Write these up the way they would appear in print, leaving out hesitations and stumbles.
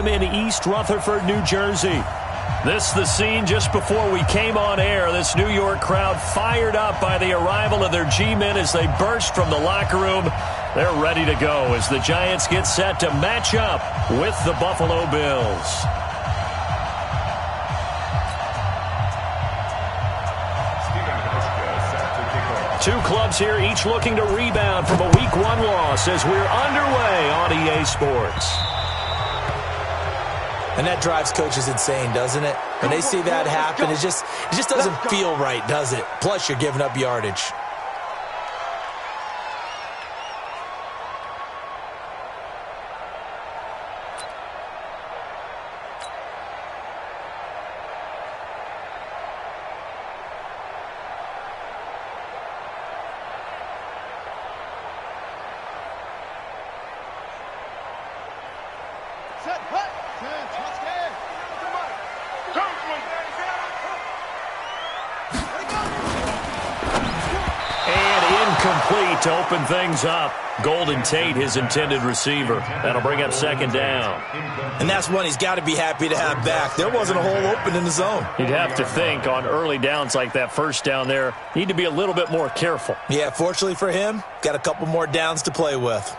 In East Rutherford, New Jersey. This the scene just before we came on air. This New York crowd fired up by the arrival of their G-men as they burst from the locker room. They're ready to go as the Giants get set to match up with the Buffalo Bills. Two clubs here, each looking to rebound from a Week 1 loss as we're underway on EA Sports. And that drives coaches insane, doesn't it? When they see that happen, it just doesn't feel right, does it? Plus, you're giving up yardage. Complete to open things up. Golden Tate, his intended receiver. That'll bring up second down. And that's one he's got to be happy to have back. There wasn't a hole open in the zone. You'd have to think on early downs like that first down there, need to be a little bit more careful. Yeah, fortunately for him, got a couple more downs to play with.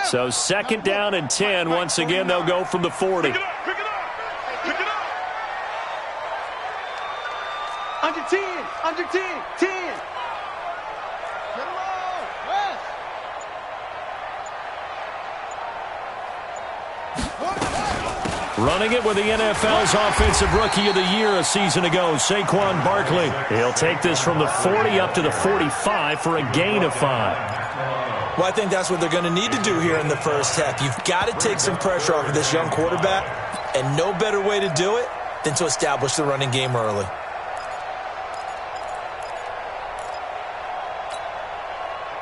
So second down and 10. Once again, they'll go from the 40. Pick it up. Under 10. Under 10. 10. Running it with the NFL's Offensive Rookie of the Year a season ago, Saquon Barkley. He'll take this from the 40 up to the 45 for a gain of 5. Well, I think that's what they're going to need to do here in the first half. You've got to take some pressure off of this young quarterback, and no better way to do it than to establish the running game early.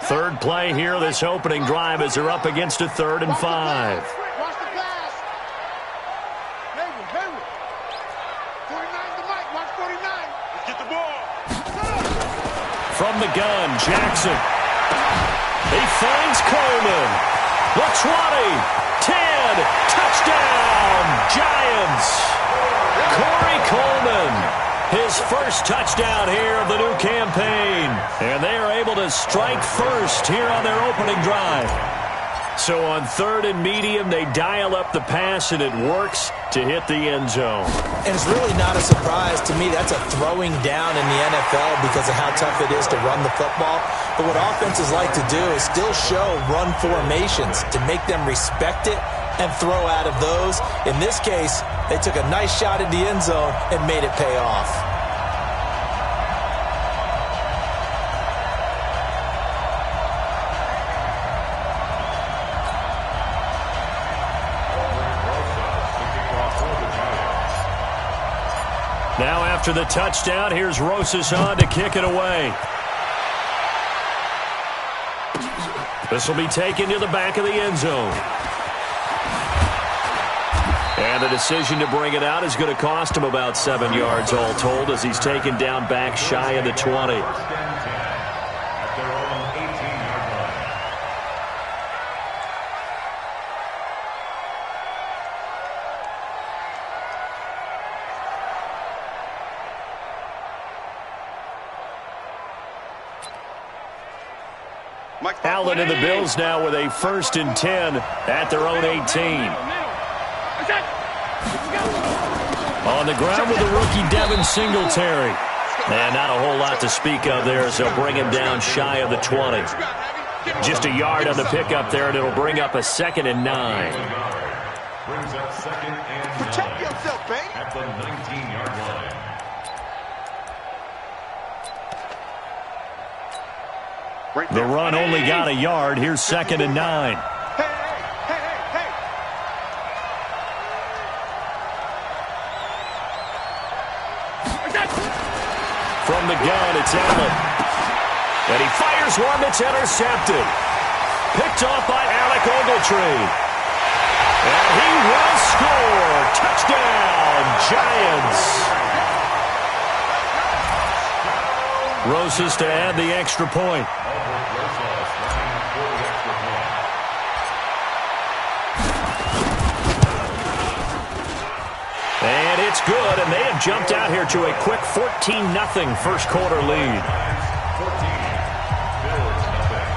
Third play here, this opening drive, as they're up against a 3rd and 5. From the gun, Jackson. He finds Coleman. The 20, 10, touchdown, Giants. Corey Coleman, his first touchdown here of the new campaign. And they are able to strike first here on their opening drive. So on 3rd and medium, they dial up the pass, and it works to hit the end zone. And it's really not a surprise to me. That's a throwing down in the NFL because of how tough it is to run the football. But what offenses like to do is still show run formations to make them respect it and throw out of those. In this case, they took a nice shot at the end zone and made it pay off. Now after the touchdown, here's Rosas on to kick it away. This will be taken to the back of the end zone. And the decision to bring it out is going to cost him about 7 yards all told as he's taken down back shy of the 20. Allen and the Bills now with a 1st and 10 at their own 18. On the ground with the rookie Devin Singletary. And not a whole lot to speak of there, so bring him down shy of the 20. Just a yard on the pickup there, and it'll bring up a 2nd and 9. Brings up 2nd and 9. Protect yourself, babe. At the 19-yard line. The run only got a yard. Here's 2nd and 9. From the gun, it's Allen. And he fires one that's intercepted. Picked off by Alec Ogletree. And he will score. Touchdown, Giants. Rosas to add the extra point. good, and they have jumped out here to a quick 14-0 first quarter lead. 14, Bills nothing.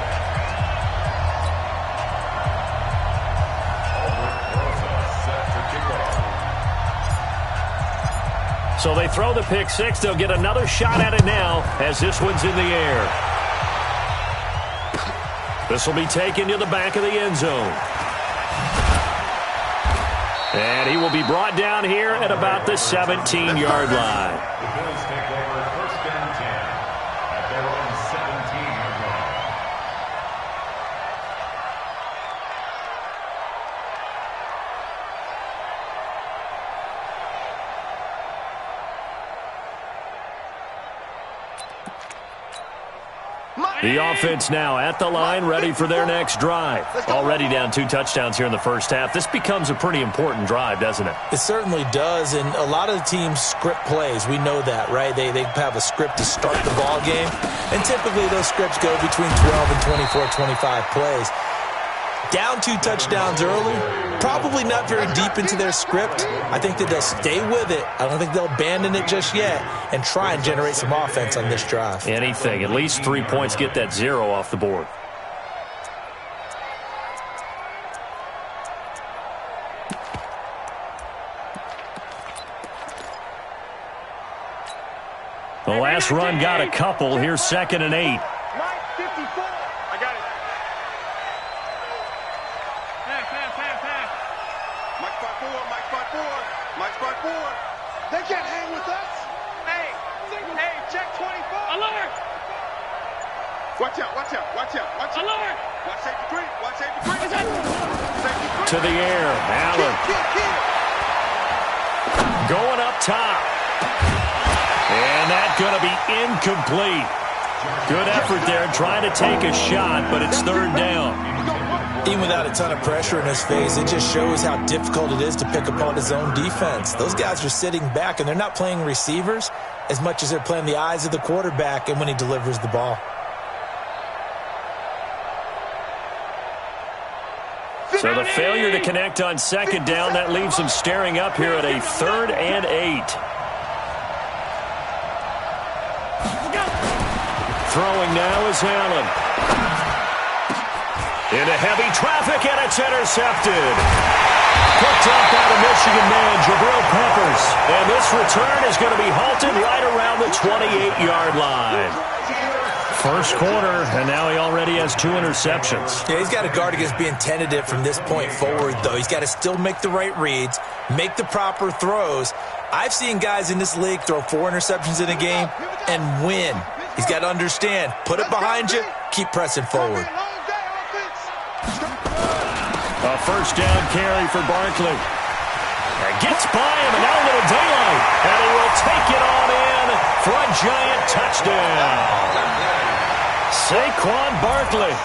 Albert Rosa set to kick off. So they throw the pick six. They'll get another shot at it now as this one's in the air. This will be taken to the back of the end zone. And he will be brought down here at about the 17-yard line. The Bills take over first and 10 at their own 17-yard line. The offense now at the line, ready for their next drive. Already down 2 touchdowns here in the first half. This becomes a pretty important drive, doesn't it? It certainly does, and a lot of the teams script plays. We know that, right? They have a script to start the ball game, and typically those scripts go between 12 and 24, 25 plays. Down 2 touchdowns early, probably not very deep into their script. I think that they'll stay with it. I don't think they'll abandon it just yet and try and generate some offense on this drive. Anything. At least 3 points, get that 0 off the board. The last run got a couple. Here's 2nd and 8. They can't hang with us. Hey, check 24. Alert! Watch out. Alert! Watch safety 3. To the air, Allen. Going up top. And that's going to be incomplete. Good effort there, trying to take a shot, but it's 3rd down. Even without a ton of pressure in his face, it just shows how difficult it is to pick apart his own defense. Those guys are sitting back, and they're not playing receivers as much as they're playing the eyes of the quarterback and when he delivers the ball. So the failure to connect on 2nd down, that leaves them staring up here at a 3rd and 8. Throwing now is Allen. Into heavy traffic, and it's intercepted. Picked up by the Michigan man, Jabril Peppers. And this return is going to be halted right around the 28-yard line. First quarter, and now he already has 2 interceptions. Yeah, he's got to guard against being tentative from this point forward, though. He's got to still make the right reads, make the proper throws. I've seen guys in this league throw 4 interceptions in a game and win. He's got to understand, put it behind you, keep pressing forward. A first down carry for Barkley. Gets by him, and now a little daylight. And he will take it on in for a giant touchdown. Saquon Barkley,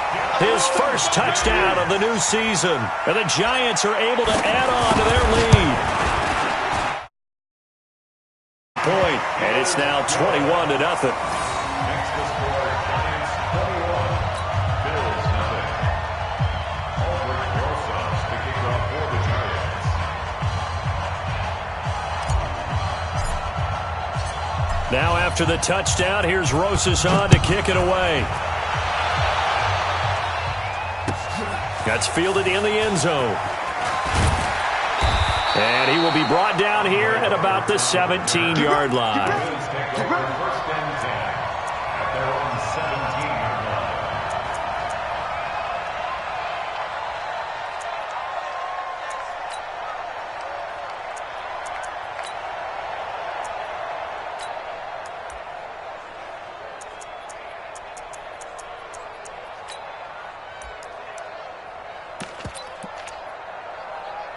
his first touchdown of the new season. And the Giants are able to add on to their lead. Point, and it's now 21-0. Next to score, Giants 21, Bills nothing. Albert Rosas, the kicker for the Giants. Now after the touchdown, here's Rosas on to kick it away. That's fielded in the end zone. And he will be brought down here at about the 17-yard line. Bills take over first and 10 at their own 17-yard line.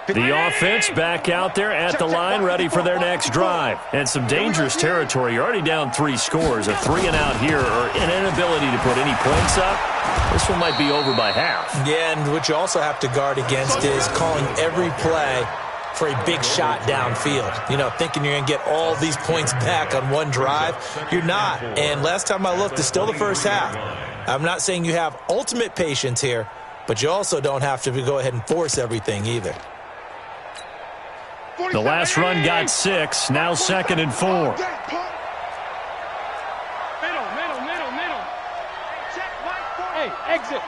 The offense back out there at the line, ready for their next drive. And some dangerous territory. You're already down 3 scores. A 3-and-out here, or an inability to put any points up. This one might be over by half. Yeah, and what you also have to guard against is calling every play for a big shot downfield. You know, thinking you're going to get all these points back on one drive. You're not. And last time I looked, it's still the first half. I'm not saying you have ultimate patience here, but you also don't have to go ahead and force everything either. The last run got 6, now 2nd and 4. Hey, exit.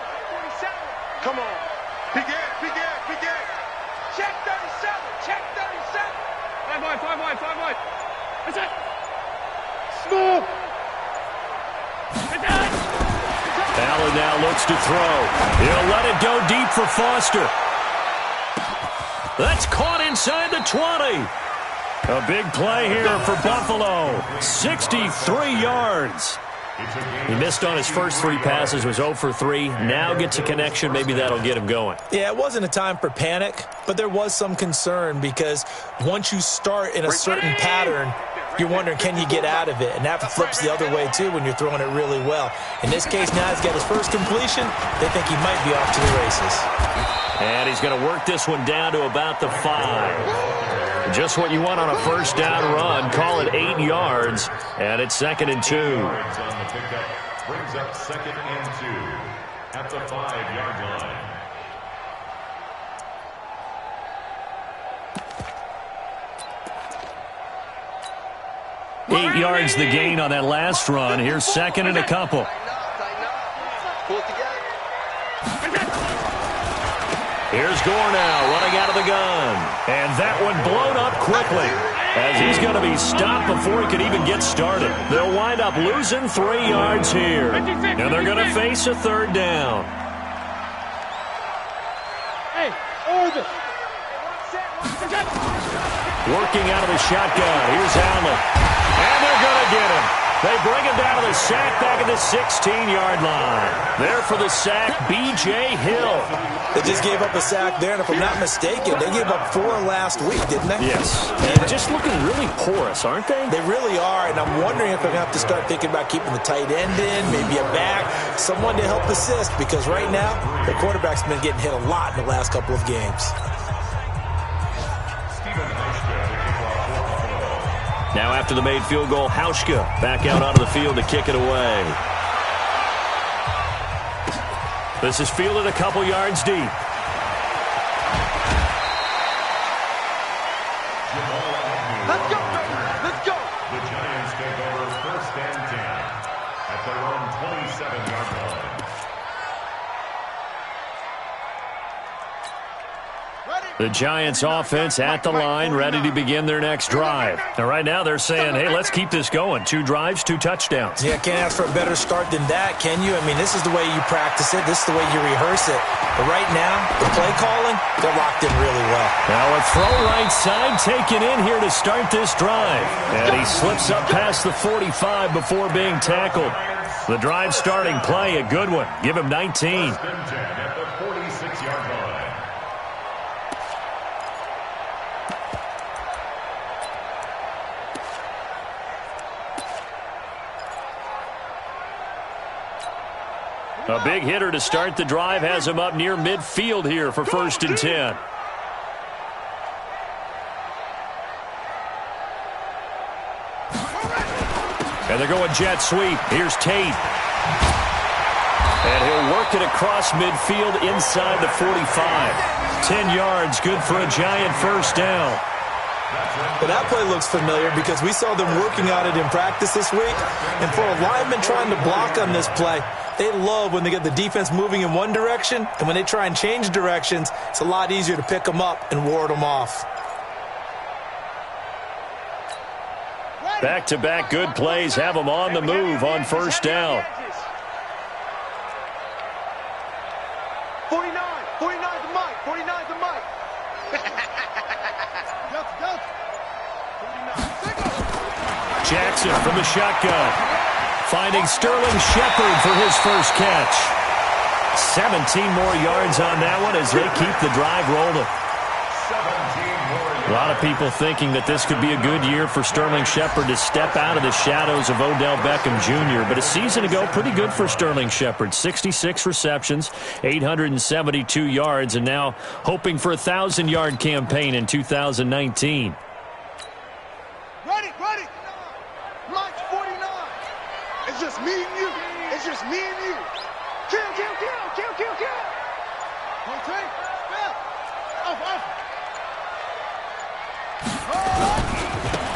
Come on. Begin. Check 37. Check 37. 5 wide. That's it. Smooth. Allen now looks to throw. He'll let it go deep for Foster. That's caught inside the 20. A big play here for Buffalo. 63 yards. He missed on his first 3 passes, was 0 for 3. Now gets a connection. Maybe that'll get him going. Yeah, it wasn't a time for panic, but there was some concern because once you start in a certain pattern, you're wondering, can you get out of it? And that flips the other way, too, when you're throwing it really well. In this case, now he's got his first completion. They think he might be off to the races. And he's going to work this one down to about the 5. Just what you want on a first down run. Call it 8 yards, and it's 2nd and 2. Yards on the pickup brings up 2nd and 2 at the 5-yard line. 8 yards the gain on that last run. Here's 2nd and a couple. Pull it together. Here's Gore now running out of the gun. And that one blown up quickly as he's going to be stopped before he could even get started. They'll wind up losing 3 yards here. And they're going to face a 3rd down. Hey, over. Working out of the shotgun. Here's Allen. And they're going to get him. They bring him down to the sack back at the 16-yard line. There for the sack, B.J. Hill. They just gave up a sack there, and if I'm not mistaken, they gave up 4 last week, didn't they? Yes. And just looking really porous, aren't they? They really are, and I'm wondering if they're going to have to start thinking about keeping the tight end in, maybe a back, someone to help assist, because right now, the quarterback's been getting hit a lot in the last couple of games. Now after the made field goal, Hauschka back out onto the field to kick it away. This is fielded a couple yards deep. Let's go, baby. Let's go. The Giants take over 1st and 10 at their own 27-yard line. The Giants offense at the line, ready to begin their next drive. Now, right now, they're saying, hey, let's keep this going. 2 drives, 2 touchdowns. Yeah, can't ask for a better start than that, can you? I mean, this is the way you practice it. This is the way you rehearse it. But right now, the play calling, they're locked in really well. Now a throw right side taken in here to start this drive. And he slips up past the 45 before being tackled. The drive starting play, a good one. Give him 19. 1st and 10 at the 46-yard line. A big hitter to start the drive has him up near midfield here for 1st and 10. And they're going jet sweep. Here's Tate. And he'll work it across midfield inside the 45. 10 yards, good for a Giant 1st down. Well, that play looks familiar because we saw them working on it in practice this week. And for a lineman trying to block on this play, they love when they get the defense moving in one direction, and when they try and change directions, it's a lot easier to pick them up and ward them off. Back-to-back good plays have them on the move on 1st down. 49 to Mike. 49 to Mike. Jackson from the shotgun. Finding Sterling Shepard for his first catch. 17 more yards on that one as they keep the drive rolling. A lot of people thinking that this could be a good year for Sterling Shepard to step out of the shadows of Odell Beckham Jr. But a season ago, pretty good for Sterling Shepard. 66 receptions, 872 yards, and now hoping for a 1,000-yard campaign in 2019. Ready. Mike's 49. It's just me and you. It's just me and you. Kill. Don't take. Off.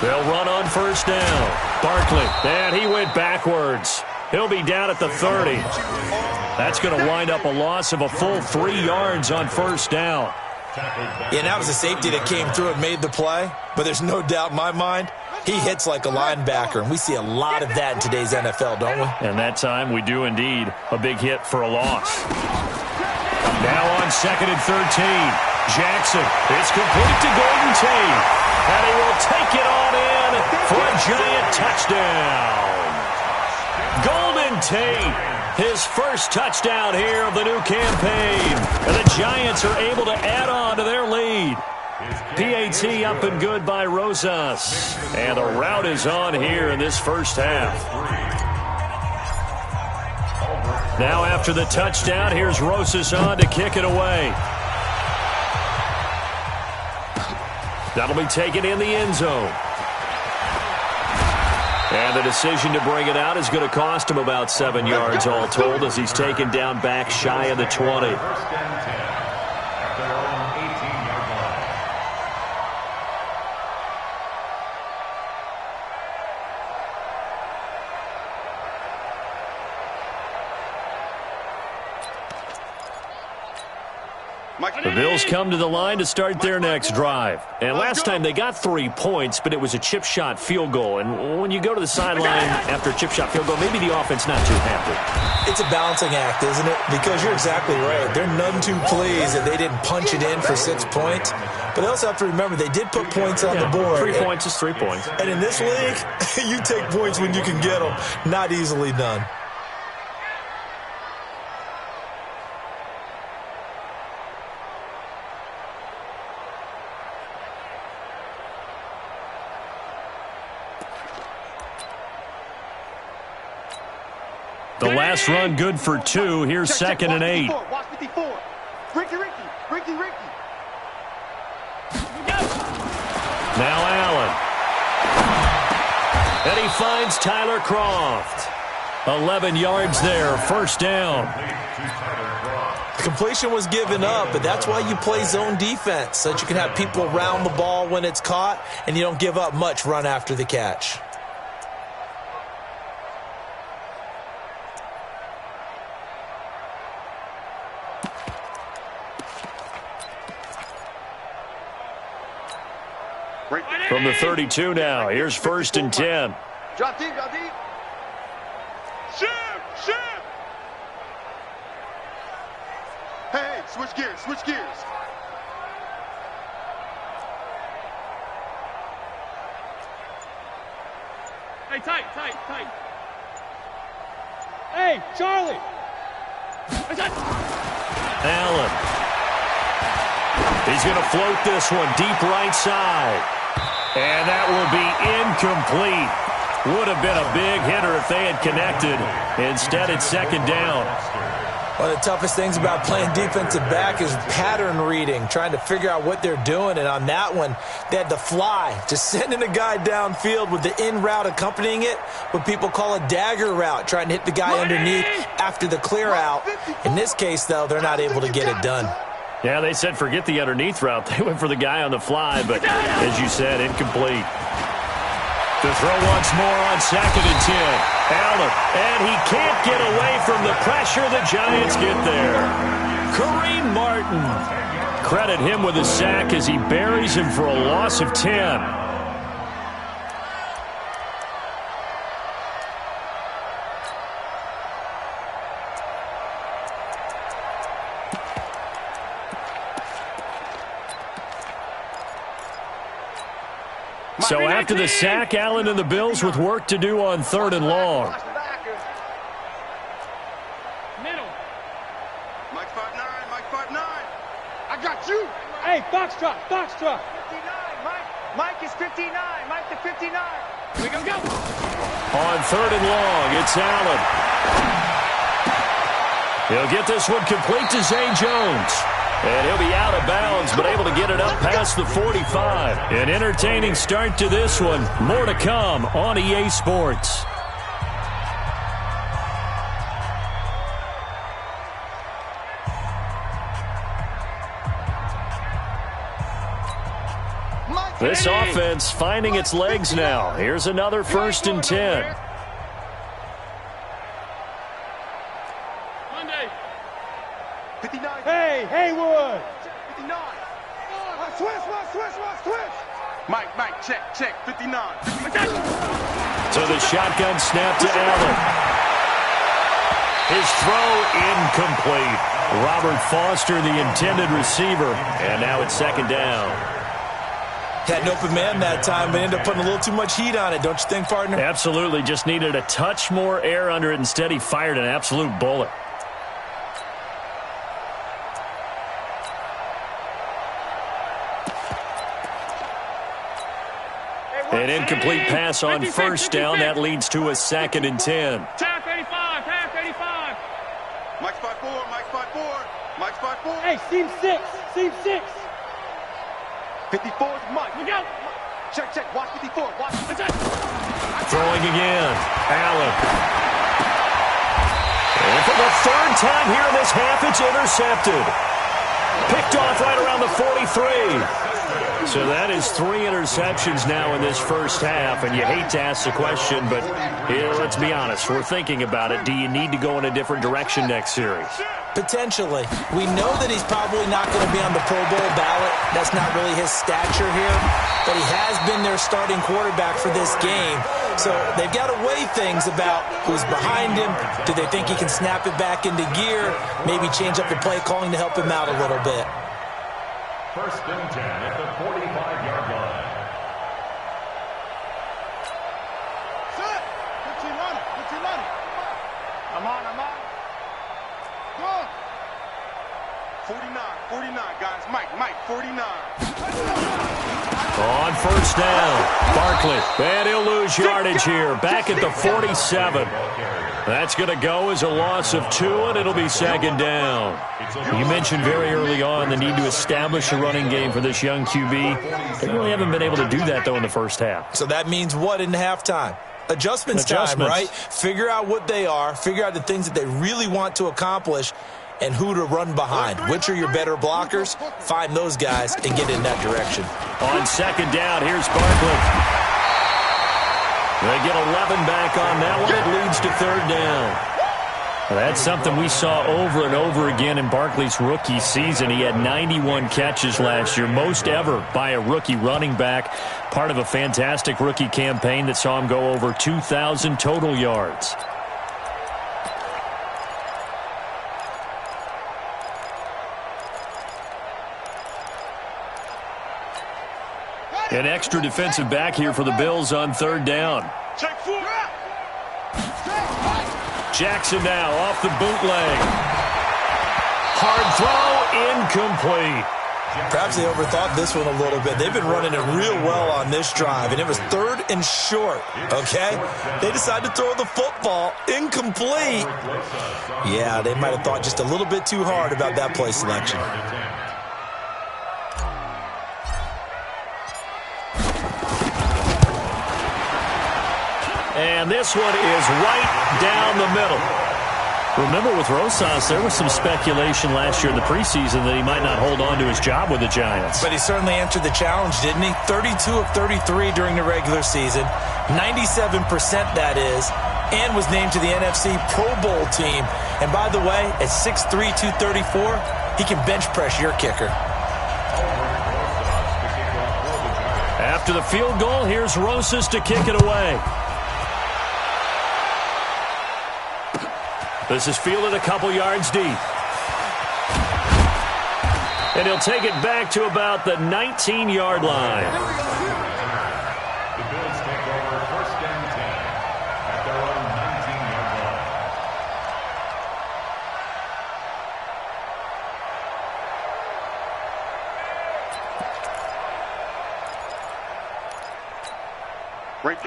They'll run on first down. Barkley, and he went backwards. He'll be down at the 30. That's going to wind up a loss of a full 3 yards on first down. Yeah, that was a safety that came through and made the play, but there's no doubt in my mind he hits like a linebacker, and we see a lot of that in today's NFL, don't we? And that time we do indeed a big hit for a loss. Now on 2nd and 13. Jackson, it's complete to Golden Tate, and he will take it on in for a giant touchdown. Golden Tate, his first touchdown here of the new campaign, and the Giants are able to add on to their lead. PAT up and good by Rosas, and the route is on here in this first half. Now after the touchdown, here's Rosas on to kick it away. That'll be taken in the end zone. And the decision to bring it out is going to cost him about 7 yards all told as he's taken down back shy of the 20. The Bills come to the line to start their next drive. And last time they got 3 points, but it was a chip shot field goal. And when you go to the sideline after a chip shot field goal, maybe the offense not too happy. It's a balancing act, isn't it? Because you're exactly right. They're none too pleased that they didn't punch it in for 6 points. But they also have to remember they did put points on the board. 3 points is 3 points. And in this league, you take points when you can get them. Not easily done. The last run good for 2. Here's 2nd and 8. Watch 54. Ricky. Now Allen. And he finds Tyler Croft. 11 yards there, first down. The completion was given up, but that's why you play zone defense, so that you can have people around the ball when it's caught, and you don't give up much run after the catch. From the 32 now, here's 1st and 10. Drop deep. Shift. Hey, switch gears. Hey, tight. Hey, Charlie. Allen. He's going to float this one deep right side. And that will be incomplete. Would have been a big hitter if they had connected. Instead, it's 2nd down. One of the toughest things about playing defensive back is pattern reading, trying to figure out what they're doing. And on that one, they had to fly, just sending a guy downfield with the in route accompanying it, what people call a dagger route, trying to hit the guy underneath after the clear out. In this case, though, they're not able to get it done. Yeah, they said forget the underneath route. They went for the guy on the fly, but as you said, incomplete. To throw once more on 2nd and 10. Allen, and he can't get away from the pressure. The Giants get there. Kareem Martin. Credit him with a sack as he buries him for a loss of 10. So after the sack, Allen and the Bills with work to do on 3rd and long. Middle. Mike 5'9". I got you. Hey, box truck. 59, Mike is 59. Mike to 59. We go. On 3rd and long, it's Allen. He'll get this one complete to Zay Jones. And he'll be out of bounds, but able to get it up past the 45. An entertaining start to this one. More to come on EA Sports. This offense finding its legs now. Here's another 1st and 10. Monday. 59. Hey, Haywood. 59. Switch. Mike, check. 59. So the shotgun snap to Allen. His throw incomplete. Robert Foster, the intended receiver. And now it's 2nd down. Had an open man that time, but ended up putting a little too much heat on it, don't you think, partner? Absolutely. Just needed a touch more air under it. Instead, he fired an absolute bullet. An incomplete pass on 1st down. That leads to a 2nd and 10. Half 85. Mike spot 4. Hey, seam 6. 54 is Mike. Look out. Check. Watch 54. Watch. Throwing again. Allen. And for the 3rd time here in this half, it's intercepted. Picked off right around the 43. So that is 3 interceptions now in this first half, and you hate to ask the question, but here, let's be honest. We're thinking about it. Do you need to go in a different direction next series? Potentially. We know that he's probably not going to be on the Pro Bowl ballot. That's not really his stature here, but he has been their starting quarterback for this game. So they've got to weigh things about who's behind him. Do they think he can snap it back into gear? Maybe change up the play calling to help him out a little bit. 1st and 10 at the 45-yard line. Set. 15 I'm on. Go. 49, guys. Mike, 49. On 1st down, Barkley. And he'll lose yardage here. Back at the 47. That's going to go as a loss of 2, and it'll be 2nd down. You mentioned very early on the need to establish a running game for this young QB. They really haven't been able to do that, though, in the first half. So that means what in halftime? Adjustments time, right? Figure out what they are, figure out the things that they really want to accomplish, and who to run behind. Which are your better blockers? Find those guys and get in that direction. On 2nd down, here's Barkley. They get 11 back on that one. It leads to 3rd down. That's something we saw over and over again in Barkley's rookie season. He had 91 catches last year, most ever by a rookie running back. Part of a fantastic rookie campaign that saw him go over 2,000 total yards. An extra defensive back here for the Bills on 3rd down. Check 4. Jackson now off the bootleg. Hard throw, incomplete. Perhaps they overthought this one a little bit. They've been running it real well on this drive, and it was 3rd and short, okay? They decided to throw the football, incomplete. Yeah, they might have thought just a little bit too hard about that play selection. And this one is right down the middle. Remember, with Rosas, there was some speculation last year in the preseason that he might not hold on to his job with the Giants. But he certainly answered the challenge, didn't he? 32 of 33 during the regular season, 97% that is, and was named to the NFC Pro Bowl team. And by the way, at 6'3", 234, he can bench press your kicker. After the field goal, here's Rosas to kick it away. This is fielded a couple yards deep. And he'll take it back to about the 19-yard line. The Bills take over 1st and 10 at their own 19-yard line.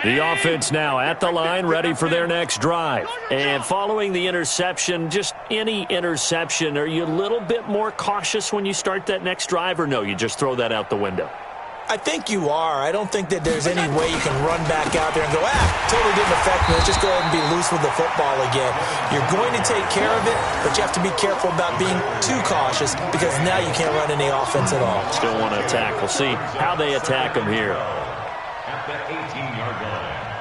The offense now at the line, ready for their next drive. And following the interception, just any interception, are you a little bit more cautious when you start that next drive, or no, you just throw that out the window? I think you are. I don't think that there's any way you can run back out there and go, totally didn't affect me. Let's just go ahead and be loose with the football again. You're going to take care of it, but you have to be careful about being too cautious because now you can't run any offense at all. Still want to attack. We'll see how they attack him here. At the 18-yard line.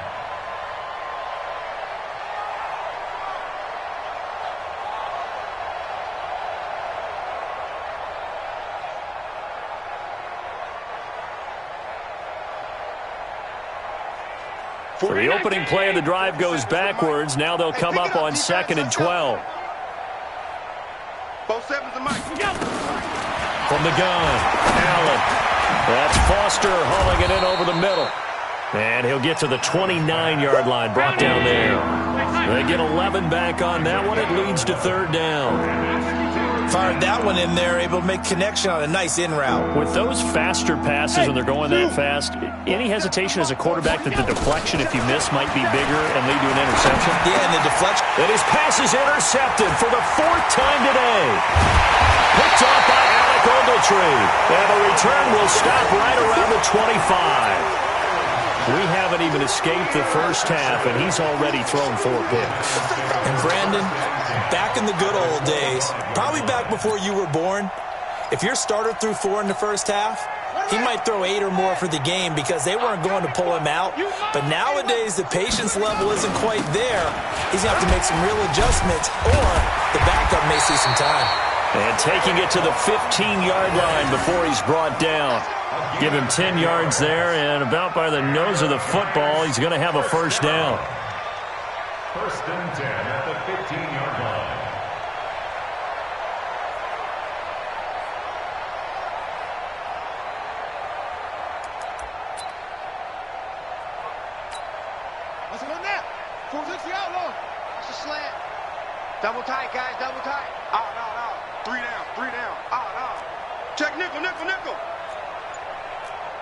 So the opening play of the drive goes backwards. Now they'll come up on 2nd and 12. Both sevens and Mike. From the gun, Allen. That's Foster hauling it in over the middle. And he'll get to the 29-yard line, brought down there. They get 11 back on that one. It leads to 3rd down. Fired that one in there, able to make connection on a nice in route. With those faster passes and they're going that fast, any hesitation as a quarterback that the deflection, if you miss, might be bigger and lead to an interception? Yeah, and the deflection. And his pass is intercepted for the 4th time today. Picked off by Alec Ogletree. And the return will stop right around the 25. We haven't even escaped the first half, and he's already thrown 4 picks. And Brandon, back in the good old days, probably back before you were born, if your starter threw 4 in the first half, he might throw 8 or more for the game because they weren't going to pull him out. But nowadays, the patience level isn't quite there. He's going to have to make some real adjustments, or the backup may see some time. And taking it to the 15-yard line before he's brought down. Give him 10 yards there, and about by the nose of the football, he's going to have a first down. 1st and 10 at the 15-yard line. Let's go now. 460 outlaw. It's a slant. Double tight, guys. Double tight. Out. 3 down. Out. Check nickel.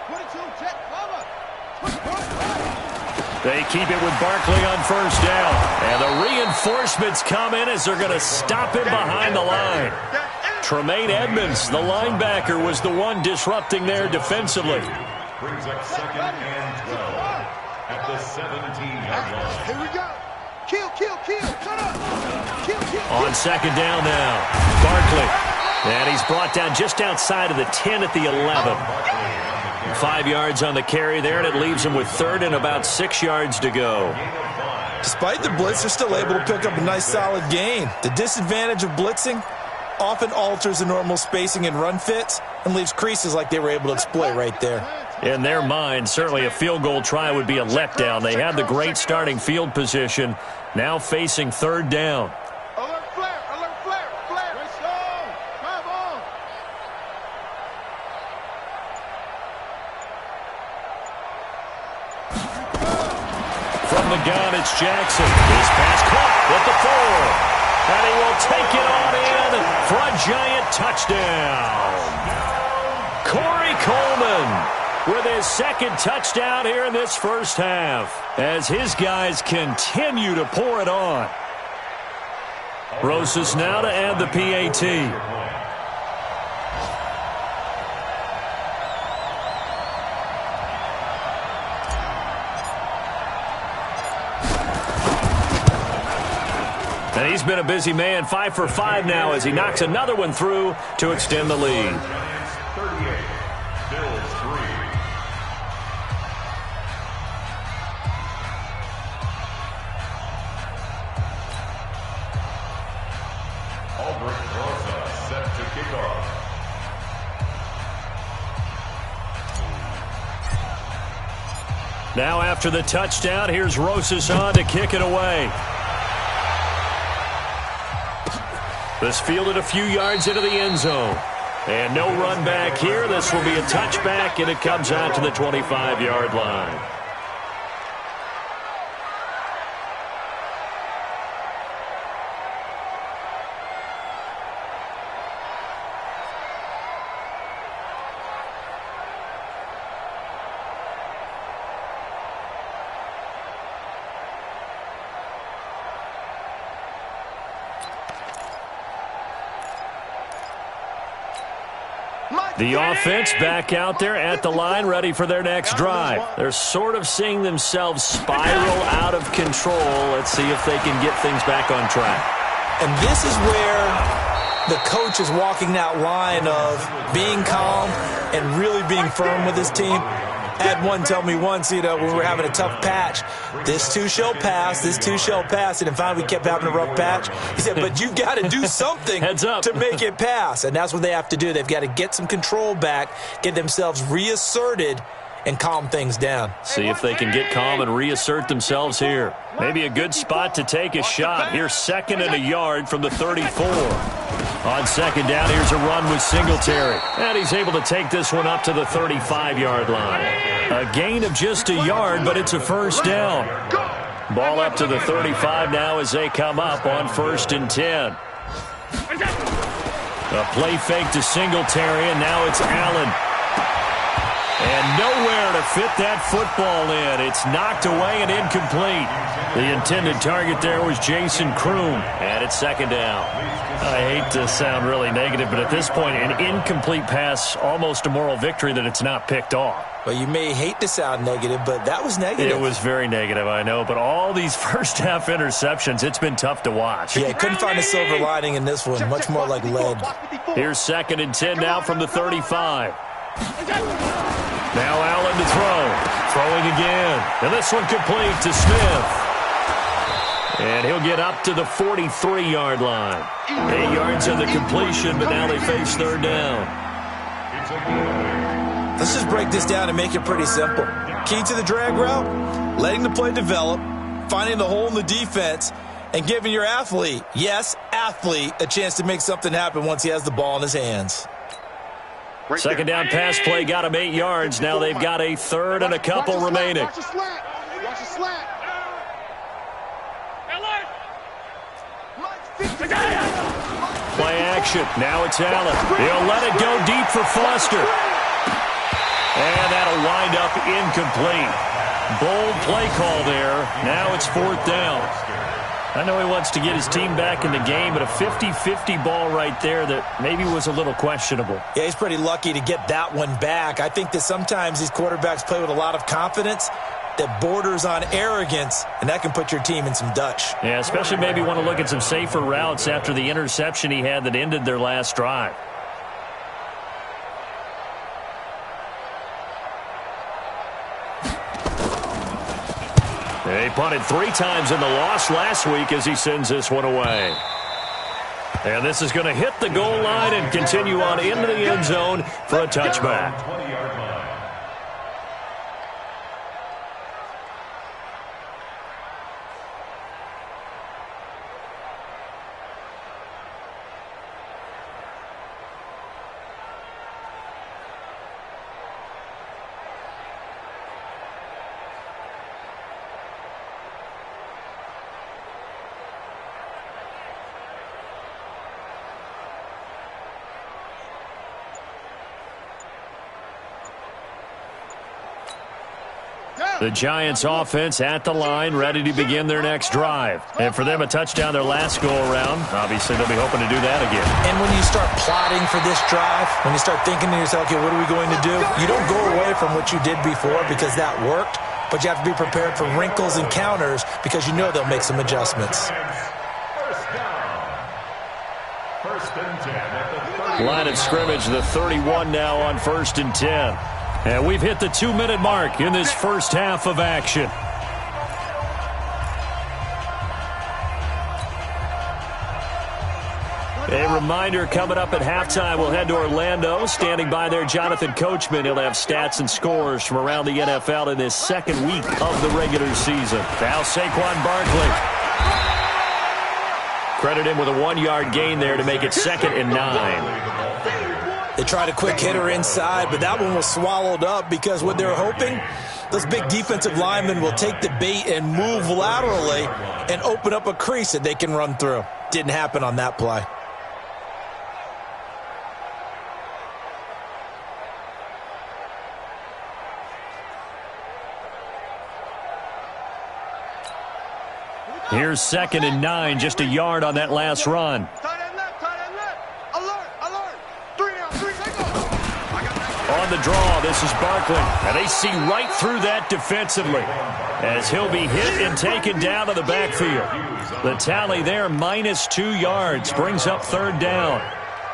22, check, cover. They keep it with Barkley on 1st down. And the reinforcements come in as they're going to stop him behind the line. Tremaine Edmonds, the linebacker, was the one disrupting there defensively. Brings up 2nd and 12 at the 17-yard line. Here we go. Kill. Shut up. Kill. On 2nd down now, Barkley. And he's brought down just outside of the 10 at the 11. 5 yards on the carry there, and it leaves him with 3rd and about 6 yards to go. Despite the blitz, they're still able to pick up a nice solid gain. The disadvantage of blitzing often alters the normal spacing and run fits and leaves creases like they were able to exploit right there. In their mind, certainly a field goal try would be a letdown. They had the great starting field position, now facing 3rd down. Alert flare. Race on. Drive on. From the gun, it's Jackson. His pass caught at the 4. And he will take it on in for a giant touchdown. Corey Coleman with his 2nd touchdown here in this first half as his guys continue to pour it on. Rosas now to add the PAT. And he's been a busy man, 5 for 5 now as he knocks another one through to extend the lead. Giants 38, Bills 3. Albert Rosa set to kick off. Now after the touchdown, here's Rosas on to kick it away. This fielded a few yards into the end zone. And no run back here. This will be a touchback, and it comes out to the 25-yard line. Mike. The offense back out there at the line, ready for their next drive. They're sort of seeing themselves spiral out of control. Let's see if they can get things back on track. And this is where the coach is walking that line of being calm and really being firm with his team. Had one tell me once, when we were having a tough patch, this too shall pass, this too shall pass. And finally we kept having a rough patch. He said, but you've got to do something Heads up. to make it pass. And that's what they have to do. They've got to get some control back, get themselves reasserted, and calm things down. See if they can get calm and reassert themselves here. Maybe a good spot to take a shot. Here's 2nd and a yard from the 34. On 2nd down, here's a run with Singletary. And he's able to take this one up to the 35-yard line. A gain of just a yard, but it's a first down. Ball up to the 35 now as they come up on 1st and 10. A play fake to Singletary, and now it's Allen. And nowhere to fit that football in. It's knocked away and incomplete. The intended target there was Jason Kroom. And it's 2nd down. I hate to sound really negative, but at this point, an incomplete pass, almost a moral victory that it's not picked off. Well, you may hate to sound negative, but that was negative. It was very negative, I know. But all these first-half interceptions, it's been tough to watch. Yeah, couldn't find a silver lining in this one. Much more like lead. Here's 2nd and 10 now from the 35. Now Allen to throw. Throwing again. And this one complete to Smith. And he'll get up to the 43-yard line. 8 yards on the completion, but now they face 3rd down. Let's just break this down and make it pretty simple. Key to the drag route, letting the play develop, finding the hole in the defense, and giving your athlete, yes, athlete, a chance to make something happen once he has the ball in his hands. 2nd down pass play got him 8 yards. Now they've got a 3rd and a couple remaining. Watch the slant. Watch the slant. Play action. Now it's Allen. He'll let it go deep for Foster. And that'll wind up incomplete. Bold play call there. Now it's 4th down. I know he wants to get his team back in the game, but a 50-50 ball right there that maybe was a little questionable. Yeah, he's pretty lucky to get that one back. I think that sometimes these quarterbacks play with a lot of confidence that borders on arrogance, and that can put your team in some Dutch. Yeah, especially maybe want to look at some safer routes after the interception he had that ended their last drive. They punted 3 times in the loss last week as he sends this one away. And this is going to hit the goal line and continue on into the end zone for a touchback. 20-yard line. The Giants offense at the line, ready to begin their next drive. And for them, a touchdown their last go-around. Obviously, they'll be hoping to do that again. And when you start plotting for this drive, when you start thinking to yourself, okay, what are we going to do? You don't go away from what you did before because that worked, but you have to be prepared for wrinkles and counters because you know they'll make some adjustments. First down. 1st and 10 at the 30. Line of scrimmage, the 31 now on 1st and 10. And we've hit the 2-minute mark in this first half of action. A reminder coming up at halftime, we'll head to Orlando. Standing by there, Jonathan Coachman. He'll have stats and scores from around the NFL in this 2nd week of the regular season. Now Saquon Barkley. Credit him with a 1-yard gain there to make it 2nd and 9. They tried a quick hitter inside, but that one was swallowed up because what they're hoping, those big defensive linemen will take the bait and move laterally and open up a crease that they can run through. Didn't happen on that play. Here's 2nd and 9, just a yard on that last run. Tight end left, tight end left. Alert, alert. 3 down, 3, take off. on the draw. This is Barkley. And they see right through that defensively as he'll be hit and taken down to the backfield. The tally there, -2 yards, brings up third down.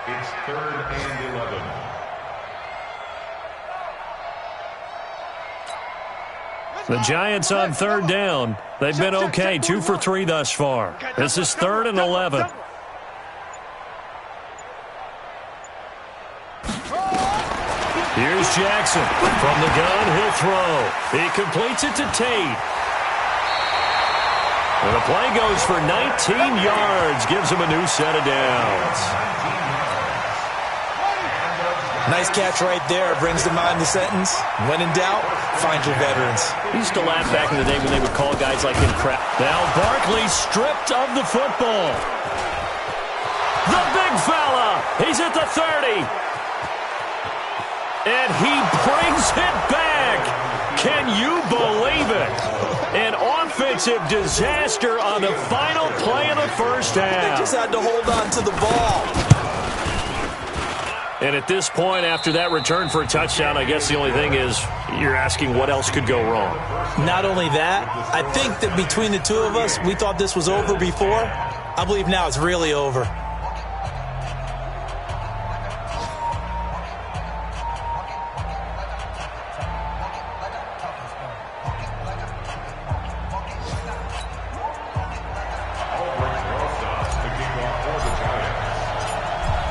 It's 3rd and 11. The Giants on third down. They've been okay, 2 for 3 thus far. This is 3rd and 11. Here's Jackson. From the gun, he'll throw. He completes it to Tate. And the play goes for 19 yards. Gives him a new set of downs. Nice catch right there. Brings to mind the sentence, when in doubt, find your veterans. We used to laugh back in the day when they would call guys like him crap. Now Barkley stripped of the football. The big fella. He's at the 30. And he brings it back. Can you believe it? An offensive disaster on the final play of the first half. They just had to hold on to the ball. And at this point, after that return for a touchdown, I guess the only thing is you're asking what else could go wrong. Not only that, I think that between the two of us, we thought this was over before. I believe now it's really over.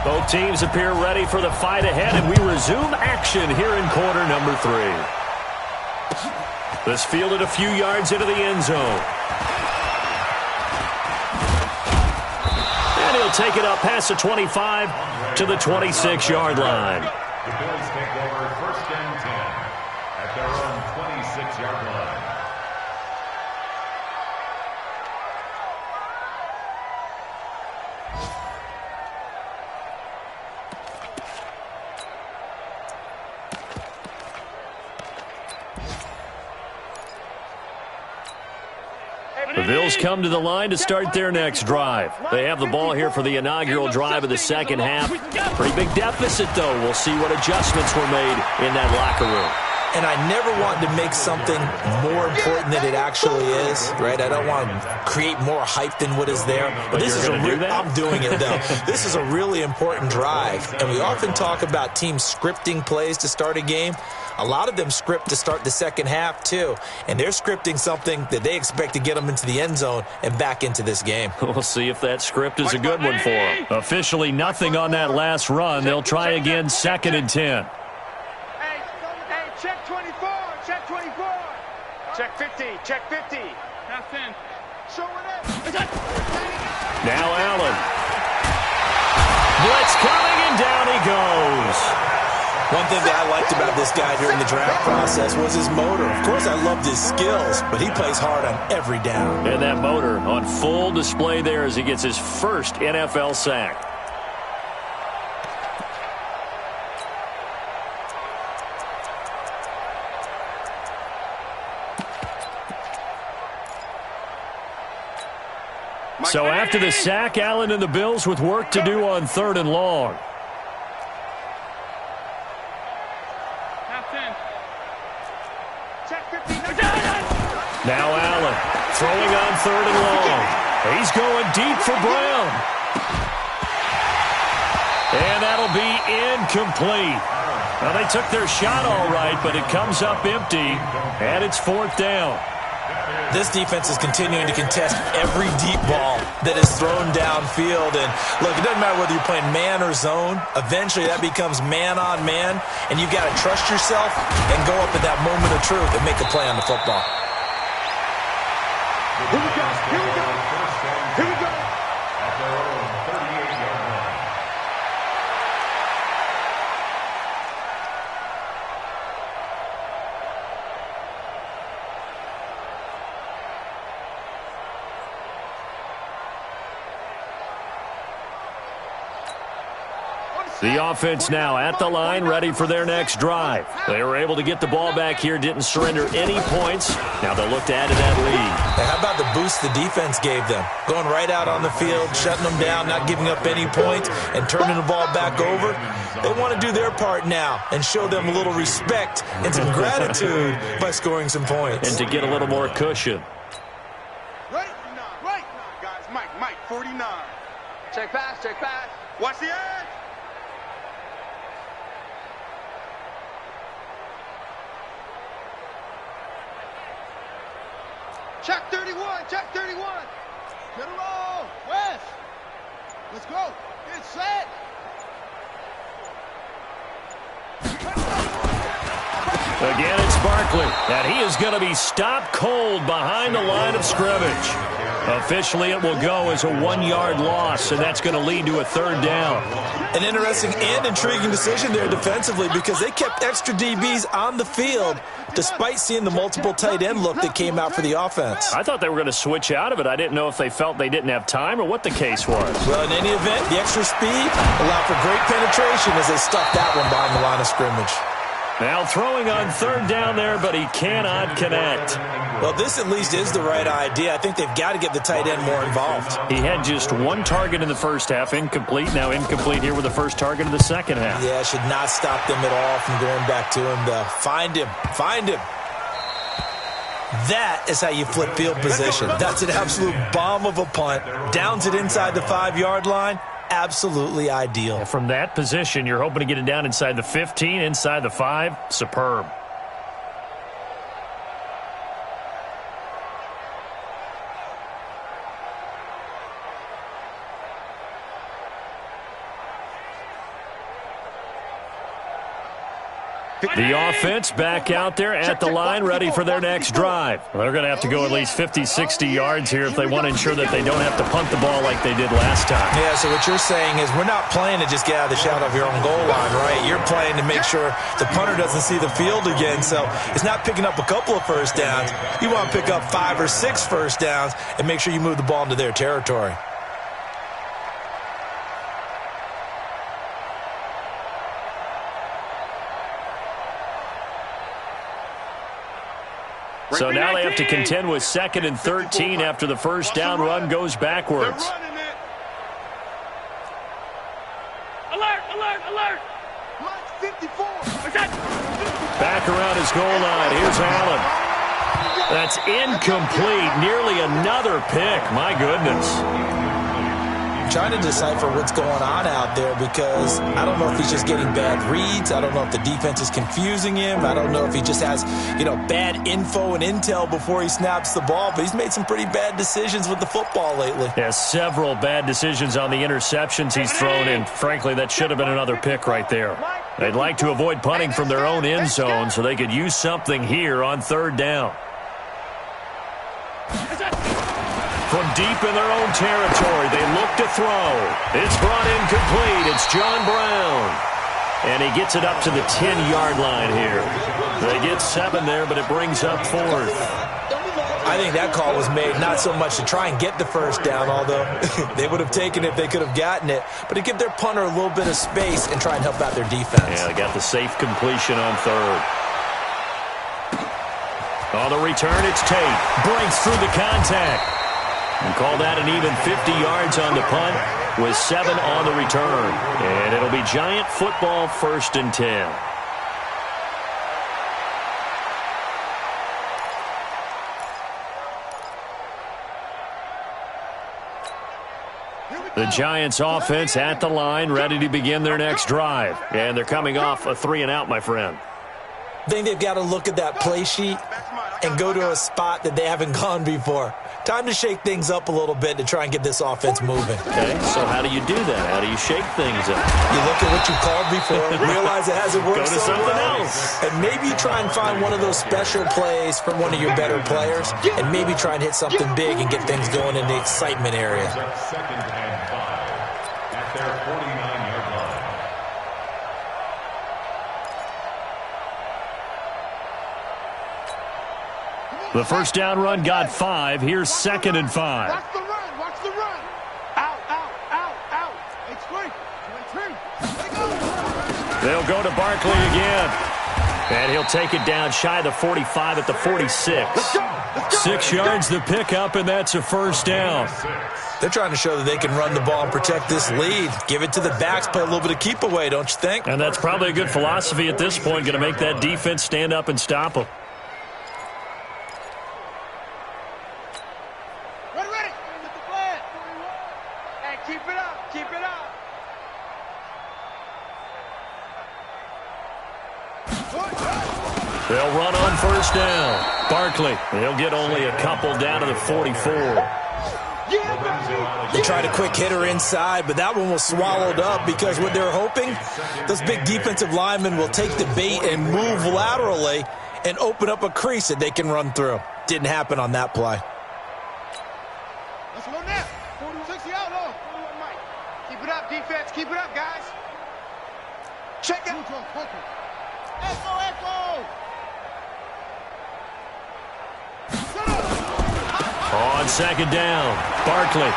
Both teams appear ready for the fight ahead, and we resume action here in quarter number 3. This fielded a few yards into the end zone. And he'll take it up past the 25 to the 26-yard line. The Bills take over 1st and 10 at their own 26-yard line. The Bills come to the line to start their next drive. They have the ball here for the inaugural drive of the second half. Pretty big deficit, though. We'll see what adjustments were made in that locker room. And I never want to make something more important than it actually is, right? I don't want to create more hype than what is there. But this you're is going to do that? I'm doing it, though. This is a really important drive. And we often talk about teams scripting plays to start a game. A lot of them script to start the second half, too. And they're scripting something that they expect to get them into the end zone and back into this game. We'll see if that script is a good one for them. Officially nothing on that last run. They'll try again 2nd and 10. Hey, check 24, check 24. Check 50, check 50. That's in. Show it up. Now Allen. Blitz coming, and down he goes. One thing that I liked about this guy during the draft process was his motor. Of course, I loved his skills, but he plays hard on every down. And that motor on full display there as he gets his first NFL sack. So after the sack, Allen and the Bills with work to do on 3rd and long. Now Allen throwing on 3rd and long. He's going deep for Brown. And that'll be incomplete. Well, they took their shot all right, but it comes up empty, and it's 4th down. This defense is continuing to contest every deep ball that is thrown downfield. And, look, it doesn't matter whether you're playing man or zone. Eventually, that becomes man on man, and you've got to trust yourself and go up at that moment of truth and make a play on the football. Here we go. Here we go. Here we go. At their own 38-yard line. The offense now at the line, ready for their next drive. They were able to get the ball back here, didn't surrender any points. Now they'll look to add to that lead. Hey, how about the boost the defense gave them? Going right out on the field, shutting them down, not giving up any points, and turning the ball back over. They want to do their part now and show them a little respect and some gratitude by scoring some points. And to get a little more cushion. Right? Right. Guys, Mike, 49. Check pass, check pass. Watch the edge. Check 31, check 31. Get it roll. West. Let's go. Get set. Again, it's Barkley, and he is going to be stopped cold behind the line of scrimmage. Officially, it will go as a 1-yard loss, and that's going to lead to a third down. An interesting and intriguing decision there defensively because they kept extra DBs on the field despite seeing the multiple tight end look that came out for the offense. I thought they were going to switch out of it. I didn't know if they felt they didn't have time or what the case was. Well, in any event, the extra speed allowed for great penetration as they stuffed that one behind the line of scrimmage. Now throwing on third down there, but he cannot connect. Well, this at least is the right idea. I think they've got to get the tight end more involved. He had just one target in the first half, incomplete. Now incomplete here with the first target of the second half. Yeah, should not stop them at all from going back to him, though. Find him. Find him. That is how you flip field position. That's an absolute bomb of a punt. Downs it inside the 5-yard line. Absolutely ideal. From that position, you're hoping to get it down inside the 15, inside the 5. Superb. The offense back out there at the line, ready for their next drive. They're going to have to go at least 50, 60 yards here if they want to ensure that they don't have to punt the ball like they did last time. Yeah, so what you're saying is we're not playing to just get out of the shadow of your own goal line, right? You're playing to make sure the punter doesn't see the field again, so it's not picking up a couple of first downs. You want to pick up 5 or 6 first downs and make sure you move the ball into their territory. So now they have to contend with 2nd and 13 after the first down run goes backwards. Alert, alert, alert. Mike 54. Back around his goal line. Here's Allen. That's incomplete. Nearly another pick. My goodness. Trying to decipher what's going on out there because I don't know if he's just getting bad reads. I don't know if the defense is confusing him. I don't know if he just has, bad info and intel before he snaps the ball. But he's made some pretty bad decisions with the football lately. Yeah, several bad decisions on the interceptions he's thrown in. Frankly, that should have been another pick right there. They'd like to avoid punting from their own end zone so they could use something here on third down. From deep in their own territory, they look to throw. It's brought in complete. It's John Brown. And he gets it up to the 10-yard line here. They get 7 there, but it brings up 4th. I think that call was made not so much to try and get the first down, although they would have taken it if they could have gotten it, but to give their punter a little bit of space and try and help out their defense. Yeah, they got the safe completion on third. On the return, it's Tate. Breaks through the contact. And call that an even 50 yards on the punt with 7 on the return. And it'll be Giant football, 1st and 10. The Giants offense at the line, ready to begin their next drive. And they're coming off a 3-and-out, my friend. I think they've got to look at that play sheet and go to a spot that they haven't gone before. Time to shake things up a little bit to try and get this offense moving. Okay, so how do you do that? How do you shake things up? You look at what you called before, realize it hasn't worked Go to so something well, else. and maybe try and find one of those special plays from one of your better players, and maybe try and hit something big and get things going in the excitement area. 2nd and 5 at their 49-yard line. The first down run got 5. Here's 2nd and 5. Watch the run. Watch the run. Out, out, out, out. It's free. 23. They go. They'll go to Barkley again. And he'll take it down shy of the 45 at the 46. 6 yards the pickup, and that's a first down. They're trying to show that they can run the ball and protect this lead. Give it to the backs, play a little bit of keep away, don't you think? And that's probably a good philosophy at this point, going to make that defense stand up and stop them. Ready. Get the flag. Hey, keep it up. They'll run on first down. Barkley, they'll get only a couple down to the 44. They tried a quick hitter inside, but that one was swallowed up because what they're hoping, those big defensive linemen will take the bait and move laterally and open up a crease that they can run through. Didn't happen on that play. Let's go now. 60 out low. Keep it up, defense. Keep it up, guys. Check it. Echo. On second down, Barkley.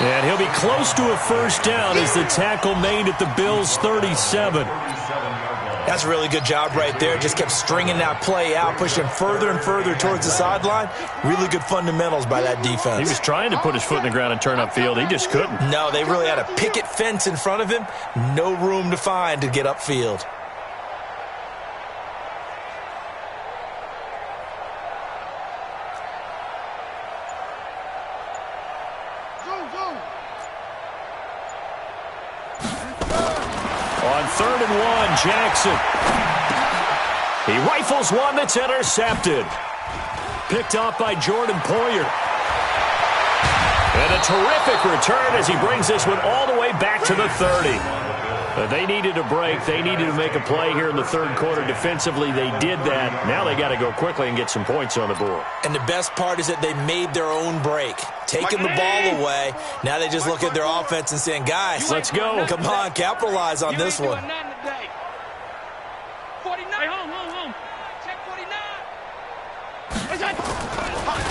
And he'll be close to a first down as the tackle made at the Bills' 37. That's a really good job right there. Just kept stringing that play out, pushing further and further towards the sideline. Really good fundamentals by that defense. He was trying to put his foot in the ground and turn upfield. He just couldn't. No, they really had a picket fence in front of him. No room to find to get upfield. On 3rd and 1, Jackson. He rifles one that's intercepted. Picked off by Jordan Poyer. And a terrific return as he brings this one all the way back to the 30. They needed a break. They needed to make a play here in the third quarter. Defensively, they did that. Now they got to go quickly and get some points on the board. And the best part is that they made their own break. Taking the ball away. Now they just look at their offense and saying, guys, let's go. Come on, capitalize on this one. 49. Home. Check 49.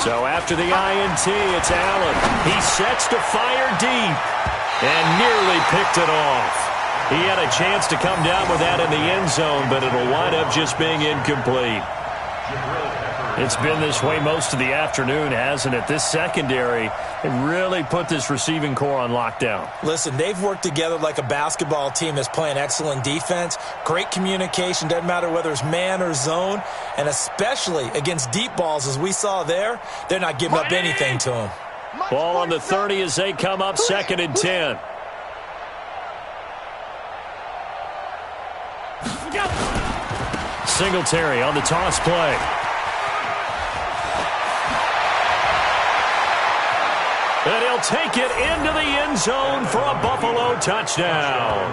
So after the INT, it's Allen. He sets to fire deep and nearly picked it off. He had a chance to come down with that in the end zone, but it'll wind up just being incomplete. It's been this way most of the afternoon, hasn't it? This secondary really put this receiving core on lockdown. Listen, they've worked together like a basketball team that's playing excellent defense. Great communication, doesn't matter whether it's man or zone, and especially against deep balls, as we saw there, they're not giving up anything to them. Ball on the 30 as they come up 2nd and 10. Singletary on the toss play. And he'll take it into the end zone for a Buffalo touchdown.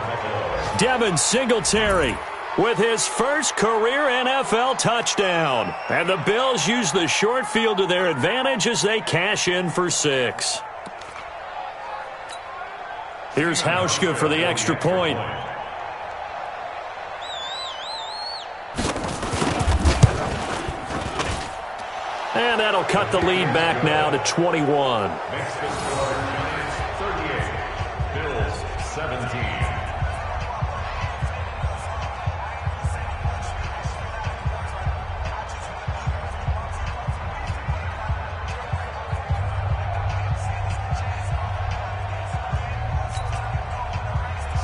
Devin Singletary with his first career NFL touchdown. And the Bills use the short field to their advantage as they cash in for 6. Here's Hauschka for the extra point. And that'll cut the lead back now to 21. Makes the score Giants 38, Bills 17.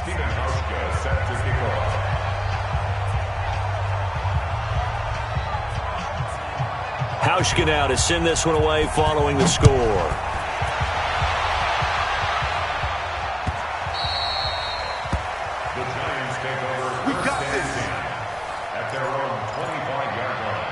Stephen Hauschka set to kick off. Hauschka now to send this one away following the score. The Giants take over first and 10 at their own 25-yard line.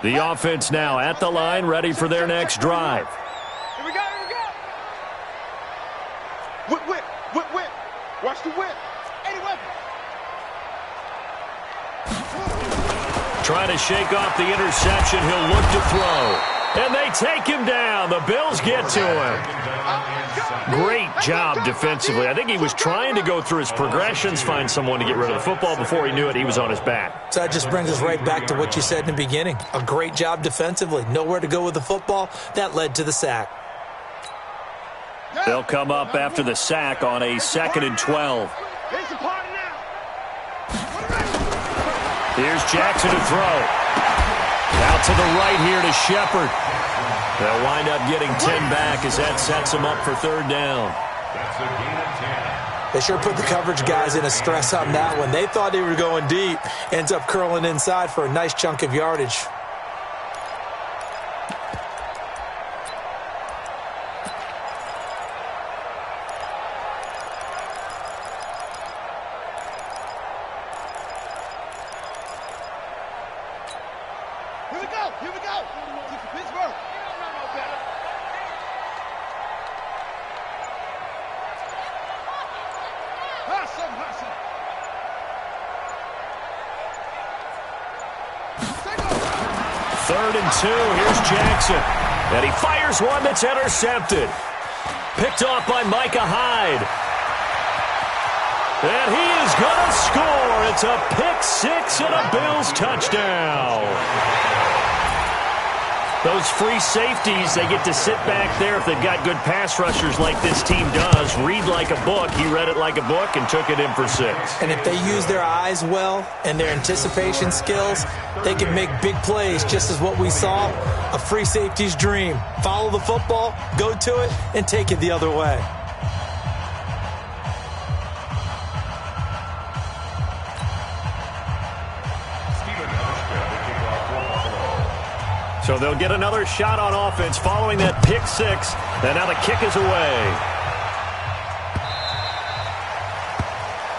The offense now at the line, ready for their next drive. Here we go. Whip. Watch the whip. 80 weapons. Trying to shake off the interception. He'll look to throw. And they take him down. The Bills get to him. Great job defensively. I think he was trying to go through his progressions, find someone to get rid of the football. Before he knew it, he was on his back. So that just brings us right back to what you said in the beginning. A great job defensively. Nowhere to go with the football. That led to the sack. They'll come up after the sack on a 2nd and 12. Here's Jackson to throw. Out to the right here to Shepard. They'll wind up getting 10 back as that sets them up for 3rd down. That's a gain of 10. They sure put the coverage guys in a stress on that one. They thought they were going deep. Ends up curling inside for a nice chunk of yardage. Here we go. Pittsburgh. Hustle. 3rd and 2. Here's Jackson. And he fires one that's intercepted. Picked off by Micah Hyde. And he is going to score. It's a pick 6 and a Bills touchdown. Those free safeties, they get to sit back there if they've got good pass rushers like this team does. Read like a book. He read it like a book and took it in for 6. And if they use their eyes well and their anticipation skills, they can make big plays, just as what we saw. A free safety's dream. Follow the football, go to it, and take it the other way. So they'll get another shot on offense following that pick 6. And now the kick is away.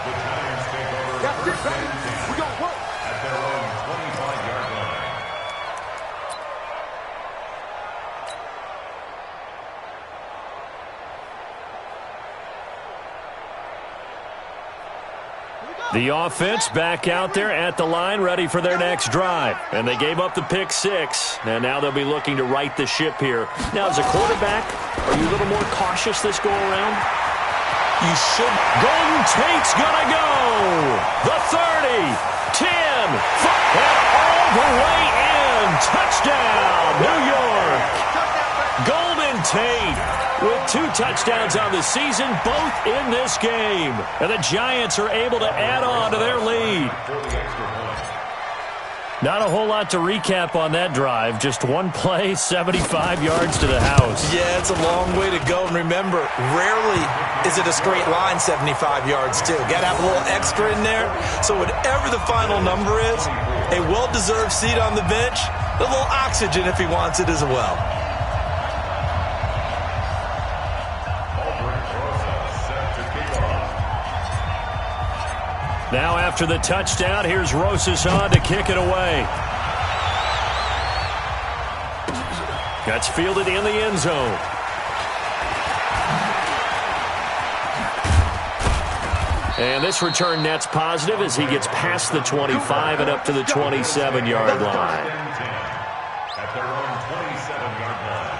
The Giants take over first and 10 at their own 25-yard line. The offense back out there at the line, ready for their next drive. And they gave up the pick 6, and now they'll be looking to right the ship here. Now, as a quarterback, are you a little more cautious this go-around? You should. Golden Tate's gonna go. The 30, 10, 5, and all the way in. Touchdown, New York. Golden Tate with 2 touchdowns on the season, both in this game. And the Giants are able to add on to their lead. Not a whole lot to recap on that drive. Just one play, 75 yards to the house. Yeah, it's a long way to go. And remember, rarely is it a straight line 75 yards, too. Got to have a little extra in there. So whatever the final number is, a well-deserved seat on the bench, a little oxygen if he wants it as well. Now after the touchdown, here's Rosas on to kick it away. That's fielded in the end zone. And this return net's positive as he gets past the 25 and up to the 27-yard line. At their own 27-yard line.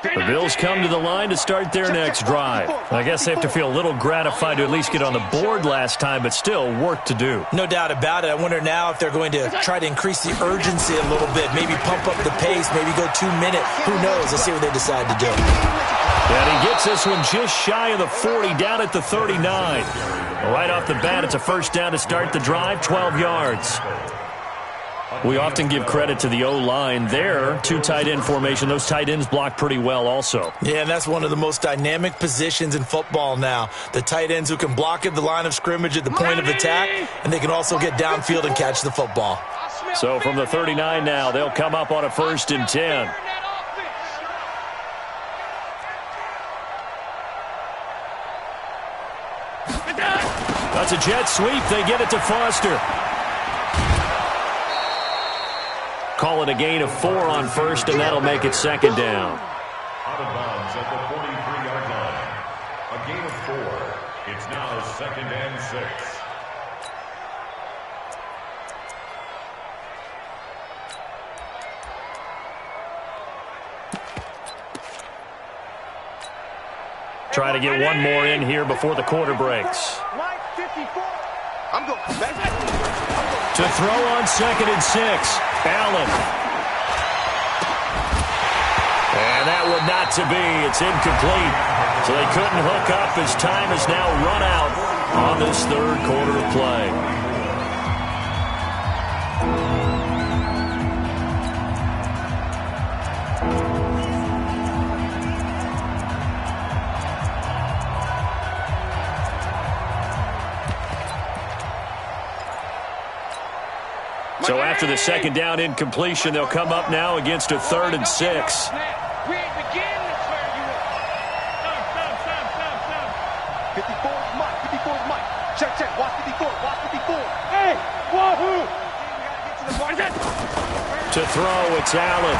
The Bills come to the line to start their next drive. I guess they have to feel a little gratified to at least get on the board last time, but still work to do. No doubt about it. I wonder now if they're going to try to increase the urgency a little bit, maybe pump up the pace, maybe go 2 minutes. Who knows? Let's see what they decide to do. And he gets this one just shy of the 40, down at the 39. Right off the bat, it's a first down to start the drive, 12 yards. We often give credit to the O-line there. 2 tight end formation. Those tight ends block pretty well also. Yeah, and that's one of the most dynamic positions in football now. The tight ends who can block at the line of scrimmage at the point of attack, and they can also get downfield and catch the football. So from the 39 now, they'll come up on a 1st and 10. That's a jet sweep. They get it to Foster. Call it a gain of 4 on first, and that'll make it second down. Out of bounds at the 43-yard line. A gain of 4. It's now second and 6. Try to get one more in here before the quarter breaks. I'm going back. To throw on second and 6, Allen. And that would not to be. It's incomplete. So they couldn't hook up as time has now run out on this third quarter of play. So after the second down incompletion, they'll come up now against a 3rd and 6. We ain't beginning to swear you up. Stop. 54 is Mike. 54 is Mike. Check. Watch 54. Watch 54. Hey, wahoo! To throw, it's Allen.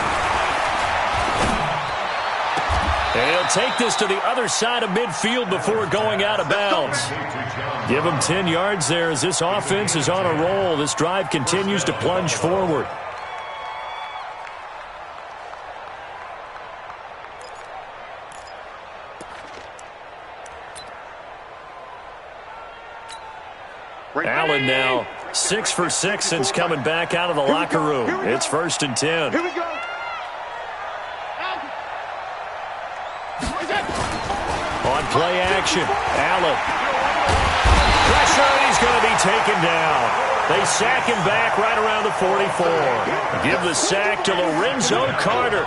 And he'll take this to the other side of midfield before going out of bounds. Give him 10 yards there as this offense is on a roll. This drive continues to plunge forward. Allen now 6 for 6 since coming back out of the locker room. It's 1st and 10. Here we go. On play action, Allen. Pressure, and he's going to be taken down. They sack him back right around the 44. Give the sack to Lorenzo Carter.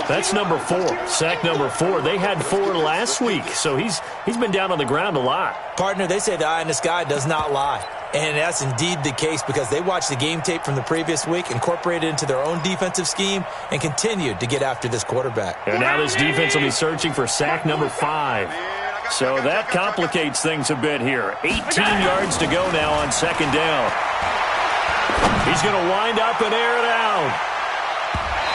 That's number 4. Sack number 4. They had 4 last week, so he's been down on the ground a lot. Partner, they say the eye in the sky does not lie. And that's indeed the case because they watched the game tape from the previous week, incorporated it into their own defensive scheme, and continued to get after this quarterback. And now this defense will be searching for sack number 5. So that complicates things a bit here. 18 yards to go now on second down. He's going to wind up and air it out.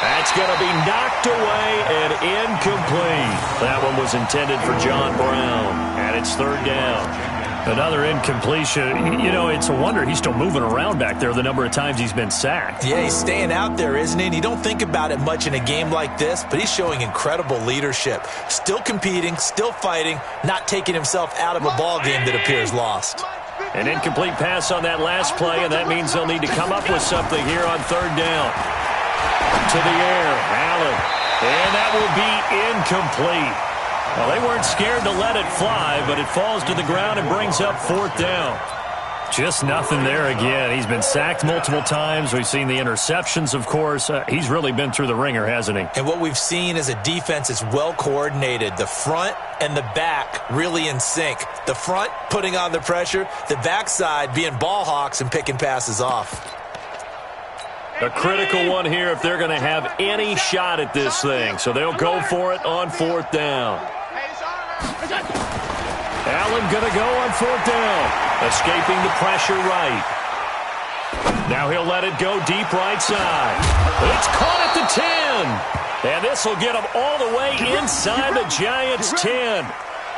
That's going to be knocked away and incomplete. That one was intended for John Brown, and it's 3rd down. Another incompletion. You know, it's a wonder he's still moving around back there the number of times he's been sacked. Yeah, he's staying out there, isn't he? And you don't think about it much in a game like this, but he's showing incredible leadership. Still competing, still fighting, not taking himself out of a ball game that appears lost. An incomplete pass on that last play, and that means they'll need to come up with something here on 3rd down. To the air, Allen. And that will be incomplete. Well, they weren't scared to let it fly, but it falls to the ground and brings up 4th down. Just nothing there again. He's been sacked multiple times. We've seen the interceptions, of course. He's really been through the ringer, hasn't he? And what we've seen is a defense that's well coordinated. The front and the back really in sync. The front putting on the pressure, the backside being ball hawks and picking passes off. A critical one here if they're going to have any shot at this thing. So they'll go for it on 4th down. Allen going to go on 4th down. Escaping the pressure right. Now he'll let it go deep right side. It's caught at the 10. And this will get him all the way inside the Giants' 10.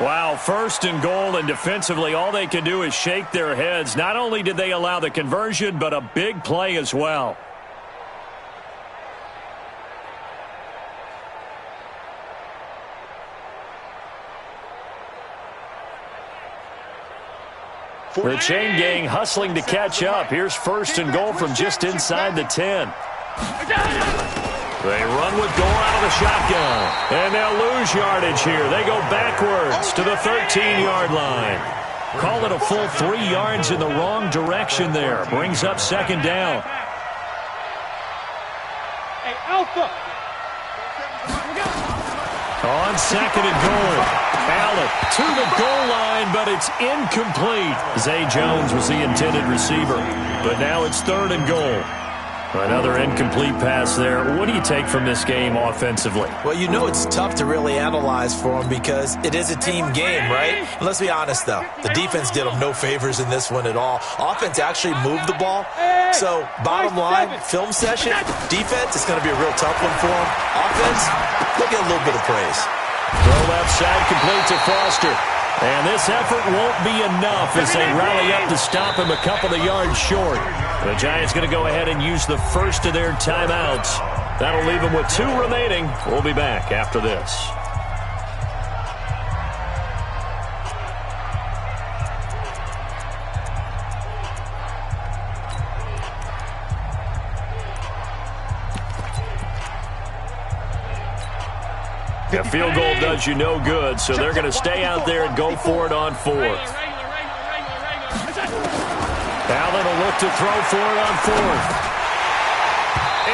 Wow, 1st and goal, and defensively all they can do is shake their heads. Not only did they allow the conversion, but a big play as well. The chain gang hustling to catch up. Here's 1st and goal from just inside the 10. They run with Gore out of the shotgun. And they'll lose yardage here. They go backwards to the 13-yard line. Call it a full 3 yards in the wrong direction there. Brings up 2nd down. Hey, Alpha. On 2nd and goal. Allen to the goal line, but it's incomplete. Zay Jones was the intended receiver, but now it's 3rd and goal. Another incomplete pass there. What do you take from this game offensively? Well, you know it's tough to really analyze for them because it is a team game, right? And let's be honest, though. The defense did them no favors in this one at all. Offense actually moved the ball. So, bottom line, film session, defense, it's going to be a real tough one for them. Offense, they'll get a little bit of praise. Throw left side complete to Foster. And this effort won't be enough as they rally up to stop him a couple of yards short. The Giants going to go ahead and use the first of their timeouts. That'll leave them with 2 remaining. We'll be back after this. The field goal does you no good, so they're going to stay out there and go for it on 4th. Allen will look to throw for it on 4th.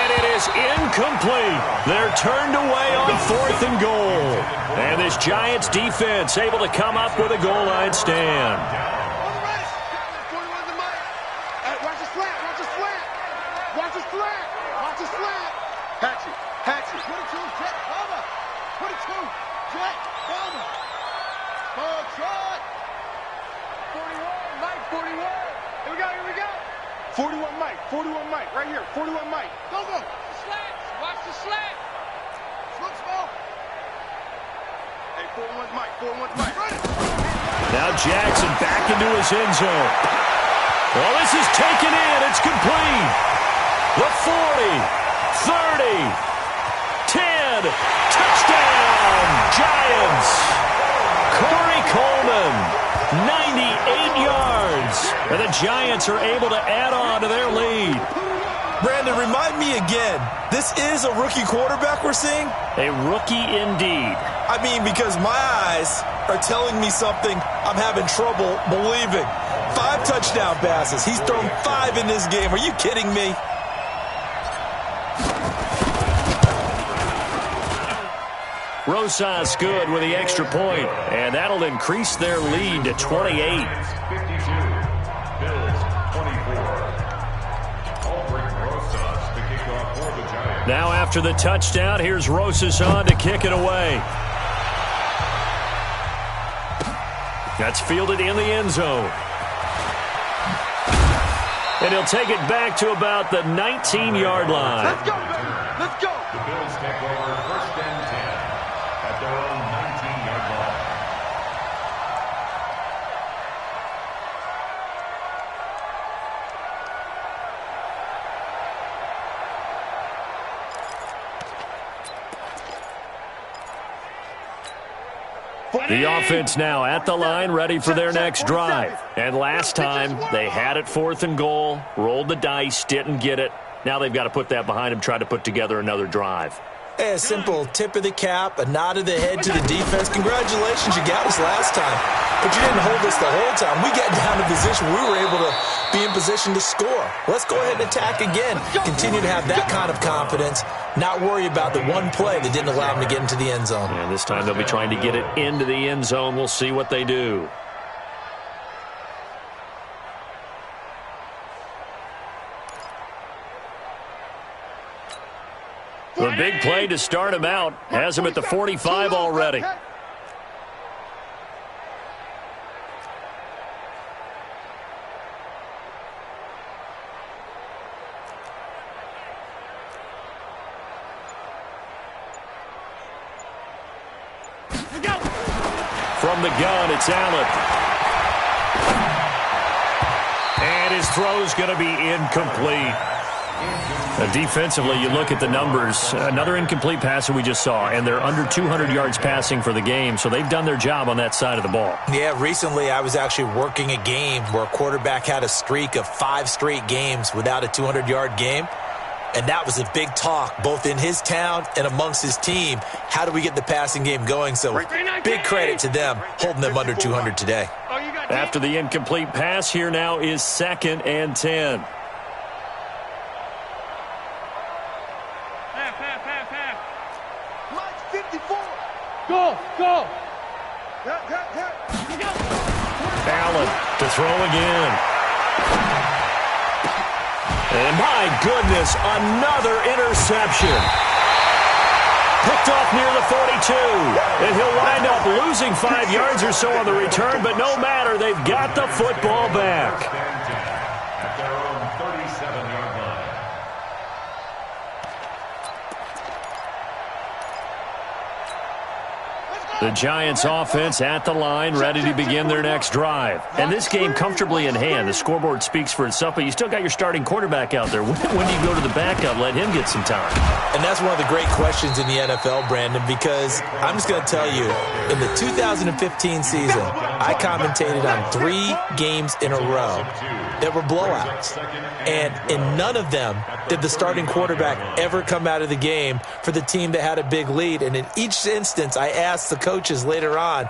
And it is incomplete. They're turned away on 4th and goal. And this Giants defense able to come up with a goal line stand. Watch the slant. Watch the slant. Watch the slant. Watch the slant. Hatchet. Hatchet. 22, Jet Bomber. 22, Jet Bomber. Ball shot. 41, Mike, 41. Here we go, here we go. 41 Mike, right here. 41 Mike. Go, go. Slats. Watch the slat. Look small. Hey, 41's Mike, 41's Mike. Ready. Now Jackson back into his end zone. Well, this is taken in. It's complete. The 40, 30, 10. Touchdown, Giants. Corey Coleman, 98 yards. And the Giants are able to add on to their lead. Brandon, remind me again, this is a rookie quarterback we're seeing? A rookie indeed. I mean, because my eyes are telling me something I'm having trouble believing. 5 touchdown passes. He's thrown 5 in this game. Are you kidding me? Rosas good with the extra point, and that'll increase their lead to 28. 52, Bills 24. Albrecht Rosas, the kickoff for the Giants. Now after the touchdown, here's Rosas on to kick it away. That's fielded in the end zone. And he'll take it back to about the 19-yard line. Let's go, baby. Let's go. The Bills take over 1st and 10 at their own 19-yard line. The offense now at the line, ready for their next drive. And last time, they had it 4th and goal, rolled the dice, didn't get it. Now they've got to put that behind them, try to put together another drive. Hey, a simple tip of the cap, a nod of the head to the defense. Congratulations, you got us last time. But you didn't hold us the whole time. We got down to position. We were able to be in position to score. Let's go ahead and attack again. Continue to have that kind of confidence. Not worry about the one play that didn't allow them to get into the end zone. And this time they'll be trying to get it into the end zone. We'll see what they do. The big play to start him out has him at the 45 already. From the gun, it's Allen. And his throw's going to be incomplete. Defensively, you look at the numbers. Another incomplete pass that we just saw, and they're under 200 yards passing for the game, so they've done their job on that side of the ball. Yeah, recently I was actually working a game where a quarterback had a streak of 5 straight games without a 200-yard game. And that was a big talk, both in his town and amongst his team. How do we get the passing game going? So big credit to them, holding them under 200 today. After the incomplete pass, here now is 2nd and 10. Mike 54. Go, go. Allen to throw again. And my goodness, another interception. Picked off near the 42. And he'll wind up losing 5 yards or so on the return, but no matter, they've got the football back. At their own 37-yard line. The Giants offense at the line, ready to begin their next drive. And this game comfortably in hand. The scoreboard speaks for itself, but you still got your starting quarterback out there. When do you go to the backup, let him get some time? And that's one of the great questions in the NFL, Brandon, because I'm just going to tell you, in the 2015 season, I commentated on 3 games in a row that were blowouts. And in none of them did the starting quarterback ever come out of the game for the team that had a big lead. And in each instance, I asked the coaches later on,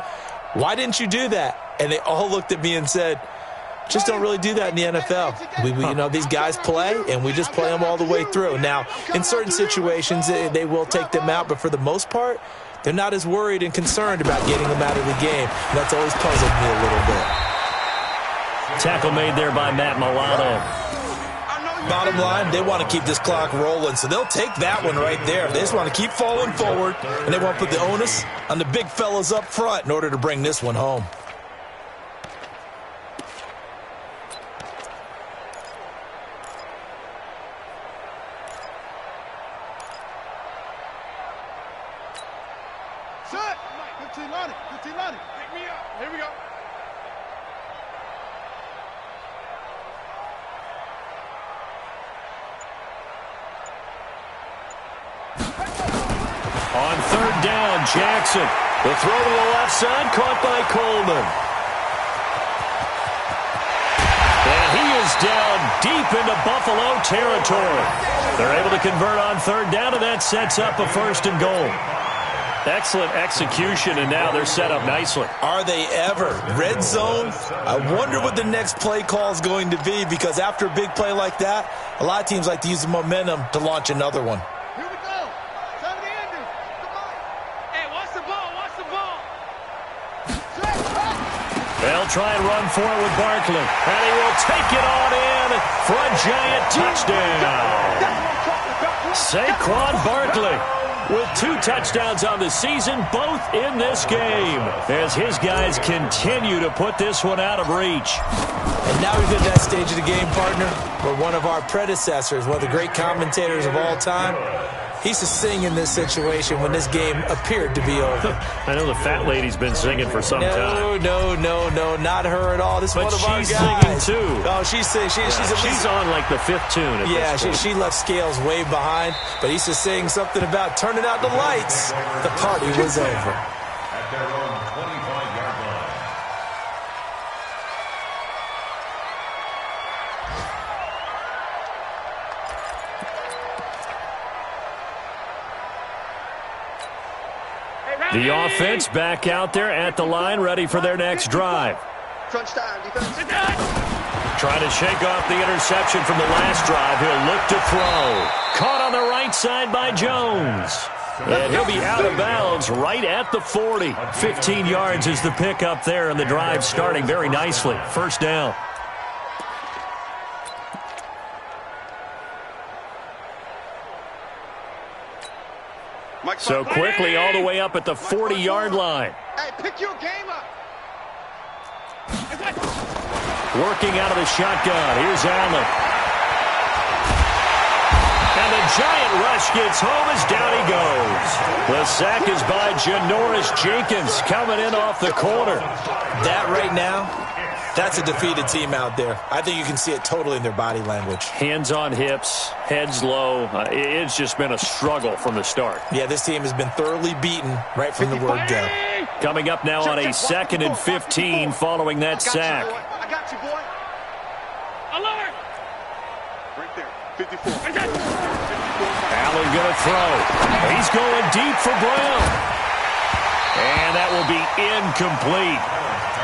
why didn't you do that? And they all looked at me and said, just don't really do that in the NFL. These guys play, and we just play them all the way through. Now, in certain situations, they will take them out, but for the most part, they're not as worried and concerned about getting them out of the game. And that's always puzzled me a little bit. Tackle made there by Matt Milano. Bottom line, they want to keep this clock rolling, so they'll take that one right there. They just want to keep falling forward, and they want to put the onus on the big fellas up front in order to bring this one home. Set. 15 on it. 15 on it. Pick me up. Here we go. On third down, Jackson. The throw to the left side, caught by Coleman. And he is down deep into Buffalo territory. They're able to convert on third down, and that sets up a 1st and goal. Excellent execution, and now they're set up nicely. Are they ever? Red zone? I wonder what the next play call is going to be, because after a big play like that, a lot of teams like to use the momentum to launch another one. Here we go. Time to Andrews. Goodbye. Hey, watch the ball, watch the ball. They'll try and run for it with Barkley. And he will take it on in for a giant touchdown. Saquon Barkley with 2 touchdowns on the season, both in this game, as his guys continue to put this one out of reach. And now we've hit that stage of the game, partner, where one of our predecessors, one of the great commentators of all time, he used to sing in this situation when this game appeared to be over. I know the fat lady's been singing for some time. No, not her at all. This is but one of our guys. She's singing too. Oh, she's singing. She's on like the 5th tune. Yeah, she left Scales way behind, but he used to sing something about turning out the lights. The party was over. At their own 25-yard line. The offense back out there at the line, ready for their next drive. Crunch time. Defense. Trying to shake off the interception from the last drive. He'll look to throw. Caught on the right side by Jones. And he'll be out of bounds right at the 40. 15 yards is the pickup there, and the drive starting very nicely. 1st down. So quickly all the way up at the 40-yard line. Hey, pick your game up. Working out of the shotgun. Here's Allen. And the giant rush gets home as down he goes. The sack is by Janoris Jenkins coming in off the corner. That right now, that's a defeated team out there. I think you can see it totally in their body language. Hands on hips, heads low. It's just been a struggle from the start. Yeah, this team has been thoroughly beaten right from the word go. Coming up now on a 2nd and 15 following that sack. I got you, boy. Alert! Right there. 54. Allen going to throw. He's going deep for Brown. And that will be incomplete.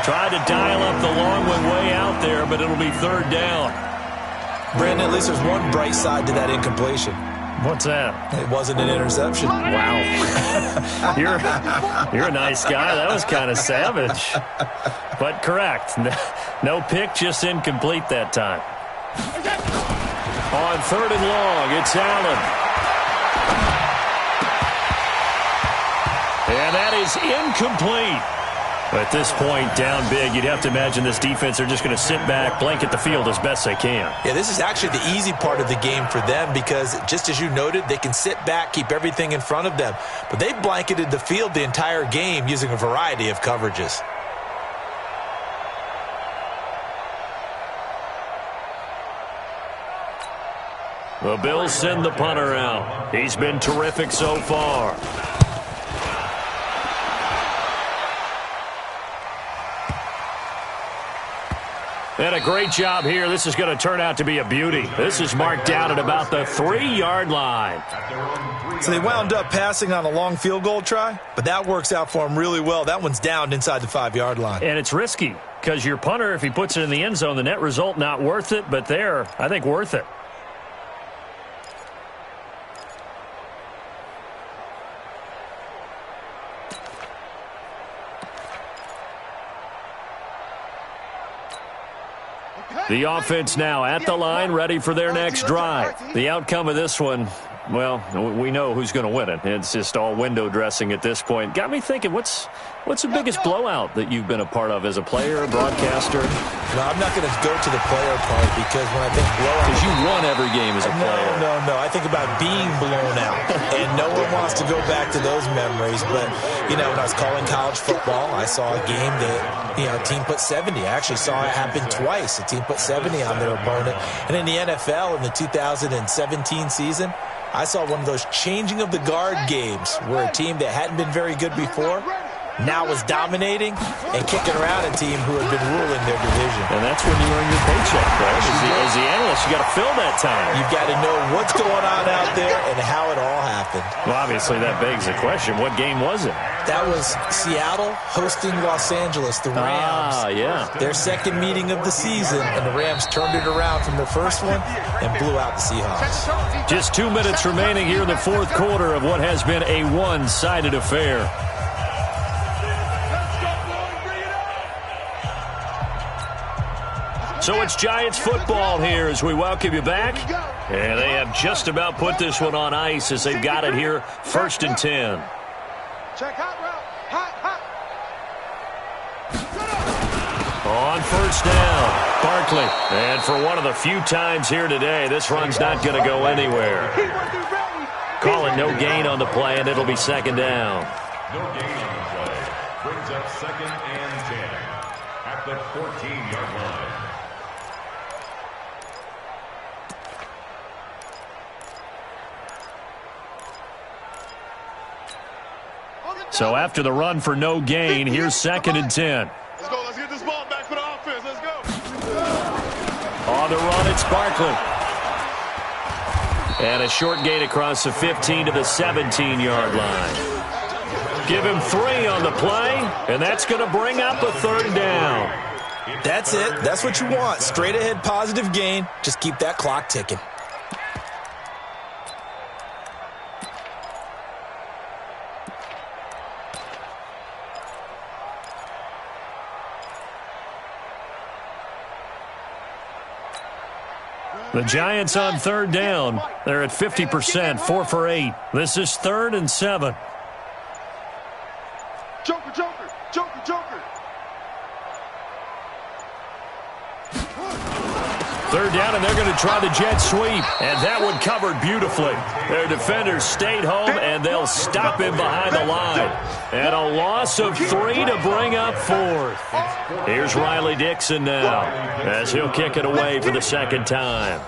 Tried to dial up the long one way out there, but it'll be 3rd down. Brandon, at least there's one bright side to that incompletion. What's that? It wasn't an interception. Wow. You're a nice guy. That was kind of savage. But correct. No pick, just incomplete that time. On third and long. It's Allen. And that is incomplete. At this point, down big, you'd have to imagine this defense are just going to sit back, blanket the field as best they can. Yeah, this is actually the easy part of the game for them because, just as you noted, they can sit back, keep everything in front of them. But they've blanketed the field the entire game using a variety of coverages. The Bills send the punter out. He's been terrific so far. And a great job here. This is going to turn out to be a beauty. This is marked down at about the 3-yard line. So they wound up passing on a long field goal try, but that works out for them really well. That one's down inside the 5-yard line. And it's risky because your punter, if he puts it in the end zone, the net result not worth it, but there, I think worth it. The offense now at the line, ready for their next drive. The outcome of this one, well, we know who's going to win it. It's just all window dressing at this point. Got me thinking, what's the biggest blowout that you've been a part of as a player, broadcaster? No, I'm not going to go to the player part because when I think blowout... Because you won every game as a player. No. I think about being blown out. And no one wants to go back to those memories. But, you know, when I was calling college football, I saw a game that, you know, a team put 70. I actually saw it happen twice. A team put 70 on their opponent. And in the NFL, in the 2017 season, I saw one of those changing of the guard games where a team that hadn't been very good before now was dominating and kicking around a team who had been ruling their division. And that's when you earn your paycheck, right? As the analyst, you got to fill that time. You've got to know what's going on out there and how it all happened. Well, obviously, that begs the question, what game was it? That was Seattle hosting Los Angeles, the Rams. Yeah. Their second meeting of the season, and the Rams turned it around from their first one and blew out the Seahawks. Just 2 minutes remaining here in the fourth quarter of what has been a one-sided affair. So it's Giants football here as we welcome you back. And they have just about put this one on ice as they've got it here, 1st and 10. Check hot route. Hot. On first down, Barkley. And for one of the few times here today, this run's not going to go anywhere. Calling no gain on the play, and it'll be 2nd down. No gain on the play. Brings up 2nd and 10 at the 14-yard line. So after the run for no gain, here's 2nd and 10. Let's go. Let's get this ball back for the offense. Let's go. On the run, it's Barkley. And a short gain across the 15 to the 17-yard line. Give him 3 on the play, and that's going to bring up a 3rd down. That's it. That's what you want. Straight ahead positive gain. Just keep that clock ticking. The Giants on 3rd down. They're at 50%, 4 for 8. This is 3rd and 7. Joker. 3rd down, and they're going to try the jet sweep. And that one covered beautifully. Their defenders stayed home, and they'll stop him behind the line. And a loss of 3 to bring up 4th. Here's Riley Dixon now as he'll kick it away for the 2nd time.